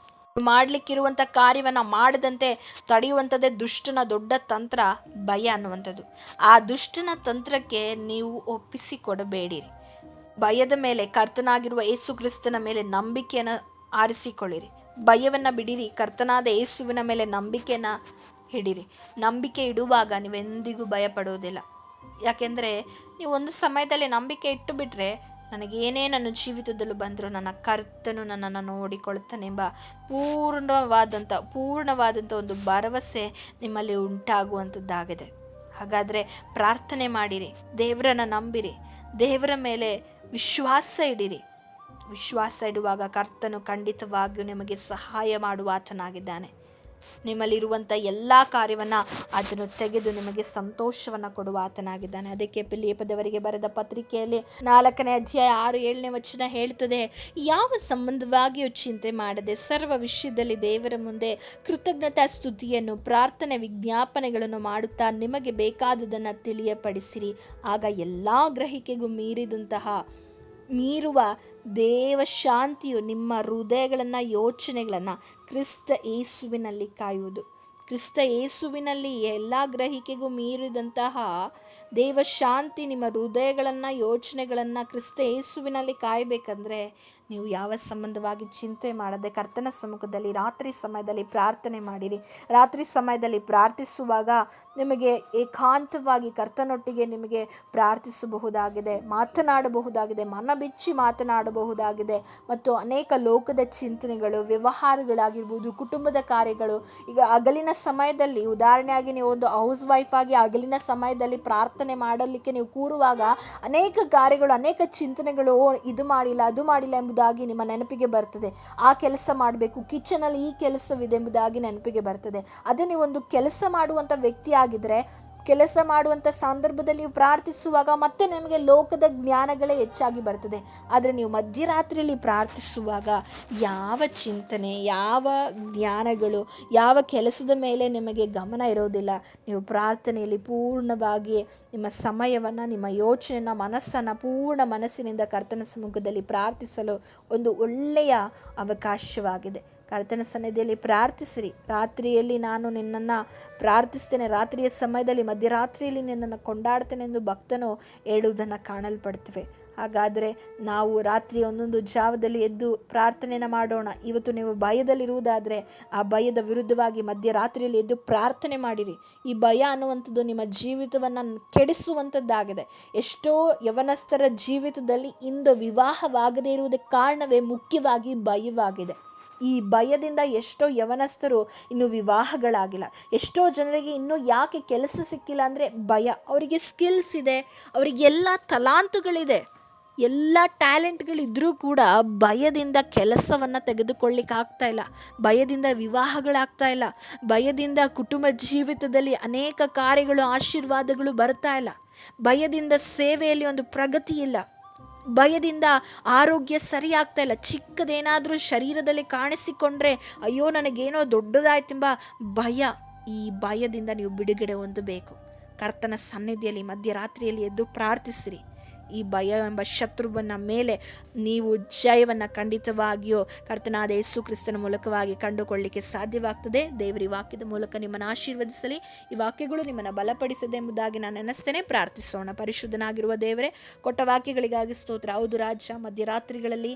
ಮಾಡಲಿಕ್ಕಿರುವಂಥ ಕಾರ್ಯವನ್ನು ಮಾಡದಂತೆ ತಡೆಯುವಂಥದ್ದೇ ದುಷ್ಟನ ದೊಡ್ಡ ತಂತ್ರ, ಭಯ ಅನ್ನುವಂಥದ್ದು. ಆ ದುಷ್ಟನ ತಂತ್ರಕ್ಕೆ ನೀವು ಒಪ್ಪಿಸಿಕೊಡಬೇಡಿರಿ. ಭಯದ ಮೇಲೆ, ಕರ್ತನಾಗಿರುವ ಯೇಸು ಕ್ರಿಸ್ತನ ಮೇಲೆ ನಂಬಿಕೆಯನ್ನು ಆರಿಸಿಕೊಳ್ಳಿರಿ. ಭಯವನ್ನು ಬಿಡಿರಿ, ಕರ್ತನಾದ ಯೇಸುವಿನ ಮೇಲೆ ನಂಬಿಕೆಯನ್ನು ಹಿಡಿರಿ. ನಂಬಿಕೆ ಇಡುವಾಗ ನೀವೆಂದಿಗೂ ಭಯಪಡುವುದಿಲ್ಲ. ಯಾಕೆಂದರೆ ನೀವು ಒಂದು ಸಮಯದಲ್ಲಿ ನಂಬಿಕೆ ಇಟ್ಟು ಬಿಟ್ಟರೆ, ನನಗೇನೇ ನನ್ನ ಜೀವಿತದಲ್ಲೂ ಬಂದರೂ ನನ್ನ ಕರ್ತನು ನನ್ನನ್ನು ನೋಡಿಕೊಳ್ತಾನೆಂಬ ಪೂರ್ಣವಾದಂಥ ಒಂದು ಭರವಸೆ ನಿಮ್ಮಲ್ಲಿ ಉಂಟಾಗುವಂಥದ್ದಾಗಿದೆ. ಹಾಗಾದರೆ ಪ್ರಾರ್ಥನೆ ಮಾಡಿರಿ, ದೇವರನ್ನು ನಂಬಿರಿ, ದೇವರ ಮೇಲೆ ವಿಶ್ವಾಸ ಇಡಿರಿ. ವಿಶ್ವಾಸ ಇಡುವಾಗ ಕರ್ತನು ಖಂಡಿತವಾಗಿಯೂ ನಿಮಗೆ ಸಹಾಯ ಮಾಡುವ ಆತನಾಗಿದ್ದಾನೆ. ನಿಮ್ಮಲ್ಲಿರುವಂಥ ಎಲ್ಲ ಕಾರ್ಯವನ್ನು ಅದನ್ನು ತೆಗೆದು ನಿಮಗೆ ಸಂತೋಷವನ್ನು ಕೊಡುವ ಆತನಾಗಿದ್ದಾನೆ. ಅದಕ್ಕೆ ಫಿಲಿಪ್ಪದವರಿಗೆ ಬರೆದ ಪತ್ರಿಕೆಯಲ್ಲಿ 4ನೇ ಅಧ್ಯಾಯ 6-7ನೇ ವಚನ ಹೇಳ್ತದೆ, ಯಾವ ಸಂಬಂಧವಾಗಿಯೂ ಚಿಂತೆ ಮಾಡದೆ ಸರ್ವ ವಿಷಯದಲ್ಲಿ ದೇವರ ಮುಂದೆ ಕೃತಜ್ಞತಾ ಸ್ತುತಿಯನ್ನು ಪ್ರಾರ್ಥನೆ ವಿಜ್ಞಾಪನೆಗಳನ್ನು ಮಾಡುತ್ತಾ ನಿಮಗೆ ಬೇಕಾದುದನ್ನು ತಿಳಿಯಪಡಿಸಿರಿ. ಆಗ ಎಲ್ಲ ಗ್ರಹಿಕೆಗೂ ಮೀರುವ ದೇವ ಶಾಂತಿಯು ನಿಮ್ಮ ಹೃದಯಗಳನ್ನು, ಯೋಚನೆಗಳನ್ನು ಕ್ರಿಸ್ತ ಯೇಸುವಿನಲ್ಲಿ ಕಾಯುವುದು. ಕ್ರಿಸ್ತ ಯೇಸುವಿನಲ್ಲಿ ಎಲ್ಲ ಗ್ರಹಿಕೆಗೂ ಮೀರಿದಂತಹ ದೇವ ಶಾಂತಿ ನಿಮ್ಮ ಹೃದಯಗಳನ್ನು, ಯೋಚನೆಗಳನ್ನು ಕ್ರಿಸ್ತ ಯೇಸುವಿನಲ್ಲಿ ಕಾಯಬೇಕಂದ್ರೆ ನೀವು ಯಾವ ಸಂಬಂಧವಾಗಿ ಚಿಂತೆ ಮಾಡದೆ ಕರ್ತನ ಸಮ್ಮುಖದಲ್ಲಿ ರಾತ್ರಿ ಸಮಯದಲ್ಲಿ ಪ್ರಾರ್ಥನೆ ಮಾಡಿರಿ. ರಾತ್ರಿ ಸಮಯದಲ್ಲಿ ಪ್ರಾರ್ಥಿಸುವಾಗ ನಿಮಗೆ ಏಕಾಂತವಾಗಿ ಕರ್ತನೊಟ್ಟಿಗೆ ನಿಮಗೆ ಪ್ರಾರ್ಥಿಸಬಹುದಾಗಿದೆ, ಮಾತನಾಡಬಹುದಾಗಿದೆ, ಮನ ಬಿಚ್ಚಿ ಮಾತನಾಡಬಹುದಾಗಿದೆ. ಮತ್ತು ಅನೇಕ ಲೋಕದ ಚಿಂತನೆಗಳು, ವ್ಯವಹಾರಗಳಾಗಿರ್ಬೋದು, ಕುಟುಂಬದ ಕಾರ್ಯಗಳು. ಈಗ ಹಗಲಿನ ಸಮಯದಲ್ಲಿ, ಉದಾಹರಣೆಯಾಗಿ ನೀವು ಒಂದು ಹೌಸ್ ವೈಫ್ ಆಗಿ ಹಗಲಿನ ಸಮಯದಲ್ಲಿ ಪ್ರಾರ್ಥನೆ ಮಾಡಲಿಕ್ಕೆ ನೀವು ಕೂರುವಾಗ ಅನೇಕ ಕಾರ್ಯಗಳು, ಅನೇಕ ಚಿಂತನೆಗಳು, ಇದು ಮಾಡಿಲ್ಲ ಅದು ಮಾಡಿಲ್ಲ ಎಂಬುದಾಗಿ ನಿಮ್ಮ ನೆನಪಿಗೆ ಬರ್ತದೆ. ಆ ಕೆಲಸ ಮಾಡಬೇಕು, ಕಿಚನಲ್ಲಿ ಈ ಕೆಲಸವಿದೆ ಎಂಬುದಾಗಿ ನೆನಪಿಗೆ ಬರ್ತದೆ. ಅದೇ ನೀವು ಒಂದು ಕೆಲಸ ಮಾಡುವಂಥ ವ್ಯಕ್ತಿ ಆಗಿದ್ದರೆ, ಕೆಲಸ ಮಾಡುವಂಥ ಸಂದರ್ಭದಲ್ಲಿ ನೀವು ಪ್ರಾರ್ಥಿಸುವಾಗ ಮತ್ತೆ ನಿಮಗೆ ಲೋಕದ ಜ್ಞಾನಗಳೇ ಹೆಚ್ಚಾಗಿ ಬರ್ತದೆ. ಆದರೆ ನೀವು ಮಧ್ಯರಾತ್ರಿಯಲ್ಲಿ ಪ್ರಾರ್ಥಿಸುವಾಗ ಯಾವ ಚಿಂತನೆ, ಯಾವ ಜ್ಞಾನಗಳು, ಯಾವ ಕೆಲಸದ ಮೇಲೆ ನಿಮಗೆ ಗಮನ ಇರೋದಿಲ್ಲ. ನೀವು ಪ್ರಾರ್ಥನೆಯಲ್ಲಿ ಪೂರ್ಣವಾಗಿ ನಿಮ್ಮ ಸಮಯವನ್ನು, ನಿಮ್ಮ ಯೋಚನೆಯನ್ನು, ಮನಸ್ಸನ್ನು ಪೂರ್ಣ ಮನಸ್ಸಿನಿಂದ ಕರ್ತನ ಸಮ್ಮುಖದಲ್ಲಿ ಪ್ರಾರ್ಥಿಸಲು ಒಂದು ಒಳ್ಳೆಯ ಅವಕಾಶವಾಗಿದೆ. ಕರ್ತನ ಸನ್ನಿಧಿಯಲ್ಲಿ ಪ್ರಾರ್ಥಿಸಿರಿ. ರಾತ್ರಿಯಲ್ಲಿ ನಾನು ನಿನ್ನನ್ನು ಪ್ರಾರ್ಥಿಸ್ತೇನೆ, ರಾತ್ರಿಯ ಸಮಯದಲ್ಲಿ ಮಧ್ಯರಾತ್ರಿಯಲ್ಲಿ ನಿನ್ನನ್ನು ಕೊಂಡಾಡ್ತೇನೆ ಎಂದು ಭಕ್ತನು ಹೇಳುವುದನ್ನು ಕಾಣಲ್ಪಡ್ತೇವೆ. ಹಾಗಾದರೆ ನಾವು ರಾತ್ರಿ ಒಂದೊಂದು ಜಾವದಲ್ಲಿ ಎದ್ದು ಪ್ರಾರ್ಥನೆಯನ್ನು ಮಾಡೋಣ. ಇವತ್ತು ನೀವು ಭಯದಲ್ಲಿರುವುದಾದರೆ ಆ ಭಯದ ವಿರುದ್ಧವಾಗಿ ಮಧ್ಯರಾತ್ರಿಯಲ್ಲಿ ಎದ್ದು ಪ್ರಾರ್ಥನೆ ಮಾಡಿರಿ. ಈ ಭಯ ಅನ್ನುವಂಥದ್ದು ನಿಮ್ಮ ಜೀವಿತವನ್ನು ಕೆಡಿಸುವಂಥದ್ದಾಗಿದೆ. ಎಷ್ಟೋ ಯವನಸ್ಥರ ಜೀವಿತದಲ್ಲಿ ಇಂದು ವಿವಾಹವಾಗದೇ ಇರುವುದಕ್ಕೆ ಕಾರಣವೇ ಮುಖ್ಯವಾಗಿ ಭಯವಾಗಿದೆ. ಈ ಭಯದಿಂದ ಎಷ್ಟೋ ಯವನಸ್ಥರು ಇನ್ನೂ ವಿವಾಹಗಳಾಗಿಲ್ಲ. ಎಷ್ಟೋ ಜನರಿಗೆ ಇನ್ನೂ ಯಾಕೆ ಕೆಲಸ ಸಿಕ್ಕಿಲ್ಲ ಅಂದರೆ ಭಯ. ಅವರಿಗೆ ಸ್ಕಿಲ್ಸ್ ಇದೆ, ಅವರಿಗೆಲ್ಲ ತಲಾಂತುಗಳಿದೆ, ಎಲ್ಲ ಟ್ಯಾಲೆಂಟ್ಗಳಿದ್ರೂ ಕೂಡ ಭಯದಿಂದ ಕೆಲಸವನ್ನು ತೆಗೆದುಕೊಳ್ಳಿಕ್ಕೆ ಆಗ್ತಾ ಇಲ್ಲ, ಭಯದಿಂದ ವಿವಾಹಗಳಾಗ್ತಾ ಇಲ್ಲ, ಭಯದಿಂದ ಕುಟುಂಬ ಜೀವಿತದಲ್ಲಿ ಅನೇಕ ಕಾರ್ಯಗಳು, ಆಶೀರ್ವಾದಗಳು ಬರ್ತಾ ಇಲ್ಲ, ಭಯದಿಂದ ಸೇವೆಯಲ್ಲಿ ಒಂದು ಪ್ರಗತಿ ಇಲ್ಲ, ಭಯದಿಂದ ಆರೋಗ್ಯ ಸರಿಯಾಗ್ತಾ ಇಲ್ಲ. ಚಿಕ್ಕದೇನಾದರೂ ಶರೀರದಲ್ಲಿ ಕಾಣಿಸಿಕೊಂಡ್ರೆ ಅಯ್ಯೋ ನನಗೇನೋ ದೊಡ್ಡದಾಯ್ತೆಂಬ ಭಯ. ಈ ಭಯದಿಂದ ನೀವು ಬಿಡುಗಡೆ ಹೊಂದಬೇಕು. ಕರ್ತನ ಸನ್ನಿಧಿಯಲ್ಲಿ ಮಧ್ಯರಾತ್ರಿಯಲ್ಲಿ ಎದ್ದು ಪ್ರಾರ್ಥಿಸಿರಿ. ಈ ಭಯ ಎಂಬ ಶತ್ರುವಿನ ಮೇಲೆ ನೀವು ಜಯವನ್ನು ಖಂಡಿತವಾಗಿಯೂ ಕರ್ತನಾದ ಯೇಸು ಕ್ರಿಸ್ತನ ಮೂಲಕವಾಗಿ ಕಂಡುಕೊಳ್ಳಲಿಕ್ಕೆ ಸಾಧ್ಯವಾಗ್ತದೆ. ದೇವರ ಈ ವಾಕ್ಯದ ಮೂಲಕ ನಿಮ್ಮನ್ನು ಆಶೀರ್ವದಿಸಲಿ. ಈ ವಾಕ್ಯಗಳು ನಿಮ್ಮನ್ನು ಬಲಪಡಿಸದೆ ಎಂಬುದಾಗಿ ನಾನು ನೆನೆಸ್ತೇನೆ. ಪ್ರಾರ್ಥಿಸೋಣ. ಪರಿಶುದ್ಧನಾಗಿರುವ ದೇವರೇ, ಕೊಟ್ಟ ವಾಕ್ಯಗಳಿಗಾಗಿ ಸ್ತೋತ್ರ. ಹೌದು ರಾಜ, ಮಧ್ಯರಾತ್ರಿಗಳಲ್ಲಿ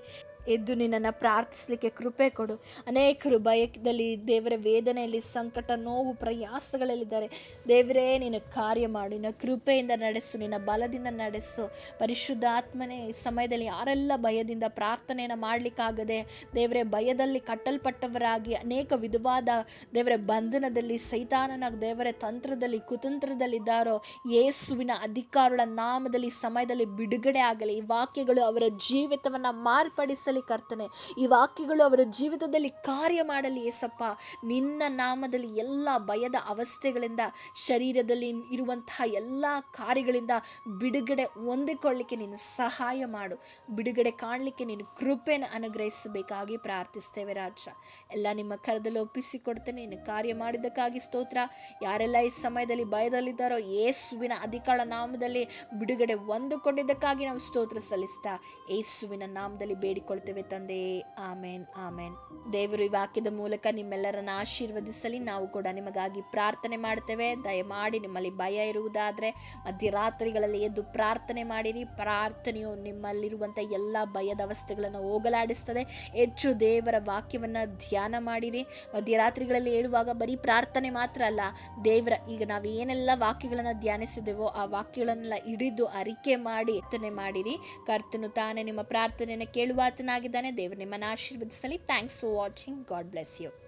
ಎದ್ದು ನಿನ್ನನ್ನು ಪ್ರಾರ್ಥಿಸಲಿಕ್ಕೆ ಕೃಪೆ ಕೊಡು. ಅನೇಕರು ಭಯದಲ್ಲಿ, ದೇವರ ವೇದನೆಯಲ್ಲಿ, ಸಂಕಟ, ನೋವು, ಪ್ರಯಾಸಗಳಲ್ಲಿದ್ದಾರೆ. ದೇವರೇ, ನಿನ್ನ ಕಾರ್ಯ ಮಾಡು, ನಿನ್ನ ಕೃಪೆಯಿಂದ ನಡೆಸು, ನಿನ್ನ ಬಲದಿಂದ ನಡೆಸು. ಪರಿಶುದ್ಧ ಆತ್ಮನೇ, ಈ ಸಮಯದಲ್ಲಿ ಯಾರೆಲ್ಲ ಭಯದಿಂದ ಪ್ರಾರ್ಥನೆಯನ್ನು ಮಾಡಲಿಕ್ಕಾಗದೆ ದೇವರೇ ಭಯದಲ್ಲಿ ಕಟ್ಟಲ್ಪಟ್ಟವರಾಗಿ ಅನೇಕ ವಿಧವಾದ ದೇವರ ಬಂಧನದಲ್ಲಿ, ಸೈತಾನನ ದೇವರ ತಂತ್ರದಲ್ಲಿ, ಕುತಂತ್ರದಲ್ಲಿದ್ದಾರೋ, ಯೇಸುವಿನ ಅಧಿಕಾರಗಳ ನಾಮದಲ್ಲಿ ಸಮಯದಲ್ಲಿ ಬಿಡುಗಡೆ ಆಗಲಿ. ಈ ವಾಕ್ಯಗಳು ಅವರ ಜೀವಿತವನ್ನು ಮಾರ್ಪಡಿಸಲಿ ಕರ್ತನೆ. ಈ ವಾಕ್ಯಗಳು ಅವರ ಜೀವಿತದಲ್ಲಿ ಕಾರ್ಯ ಮಾಡಲಿ ಏಸಪ್ಪ. ನಿನ್ನ ನಾಮದಲ್ಲಿ ಎಲ್ಲ ಭಯದ ಅವಸ್ಥೆಗಳಿಂದ, ಶರೀರದಲ್ಲಿ ಇರುವಂತಹ ಎಲ್ಲ ಕಾರ್ಯಗಳಿಂದ ಬಿಡುಗಡೆ ಹೊಂದಿಕೊಳ್ಳಲಿಕ್ಕೆ ನೀನು ಸಹಾಯ ಮಾಡು. ಬಿಡುಗಡೆ ಕಾಣಲಿಕ್ಕೆ ನೀನು ಕೃಪೆಯನ್ನು ಅನುಗ್ರಹಿಸಬೇಕಾಗಿ ಪ್ರಾರ್ಥಿಸ್ತೇವೆ ರಾಜ. ಎಲ್ಲ ನಿಮ್ಮ ಕರದಲ್ಲಿ ಒಪ್ಪಿಸಿಕೊಡ್ತೇನೆ. ನೀನು ಕಾರ್ಯ ಮಾಡಿದ್ದಕ್ಕಾಗಿ ಸ್ತೋತ್ರ. ಯಾರೆಲ್ಲ ಈ ಸಮಯದಲ್ಲಿ ಭಯದಲ್ಲಿದ್ದಾರೋ ಯೇಸುವಿನ ಅಧಿಕಾರ ನಾಮದಲ್ಲಿ ಬಿಡುಗಡೆ ಹೊಂದಿಕೊಂಡಿದ್ದಕ್ಕಾಗಿ ನಾವು ಸ್ತೋತ್ರ ಸಲ್ಲಿಸ್ತಾ ಯೇಸುವಿನ ನಾಮದಲ್ಲಿ ಬೇಡಿಕೊಳ್ತೇವೆ. ಬೇಡಿಕೊಳ್ಳುತ್ತೇವೆ ತಂದೆಯೇ, ಆಮೇನ್ ಆಮೇನ್. ದೇವರು ಈ ವಾಕ್ಯದ ಮೂಲಕ ನಿಮ್ಮೆಲ್ಲರನ್ನ ಆಶೀರ್ವದಿಸಲಿ. ನಾವು ಕೂಡ ನಿಮಗಾಗಿ ಪ್ರಾರ್ಥನೆ ಮಾಡ್ತೇವೆ. ದಯಮಾಡಿ ನಿಮ್ಮಲ್ಲಿ ಭಯ ಇರುವುದಾದರೆ ಮಧ್ಯರಾತ್ರಿಗಳಲ್ಲಿ ಎದ್ದು ಪ್ರಾರ್ಥನೆ ಮಾಡಿರಿ. ಪ್ರಾರ್ಥನೆಯು ನಿಮ್ಮಲ್ಲಿರುವಂಥ ಎಲ್ಲ ಭಯದ ಅವಸ್ಥೆಗಳನ್ನು ಹೋಗಲಾಡಿಸ್ತದೆ. ಹೆಚ್ಚು ದೇವರ ವಾಕ್ಯವನ್ನು ಧ್ಯಾನ ಮಾಡಿರಿ. ಮಧ್ಯರಾತ್ರಿಗಳಲ್ಲಿ ಹೇಳುವಾಗ ಬರೀ ಪ್ರಾರ್ಥನೆ ಮಾತ್ರ ಅಲ್ಲ, ದೇವರ ಈಗ ನಾವು ಏನೆಲ್ಲ ವಾಕ್ಯಗಳನ್ನು ಧ್ಯಾನಿಸಿದೆವೋ ಆ ವಾಕ್ಯಗಳನ್ನೆಲ್ಲ ಹಿಡಿದು ಅರಿಕೆ ಮಾಡಿ ಪ್ರಾರ್ಥನೆ ಮಾಡಿರಿ. ಕರ್ತನು ತಾನೇ ನಿಮ್ಮ ಪ್ರಾರ್ಥನೆಯನ್ನು ಕೇಳುವಾತನಾಗಿದ್ದಾನೆ. ದೇವರು ನಿಮ್ಮನ್ನು ಆಶೀರ್ವದಿಸಲಿ. Thanks for watching. God bless you.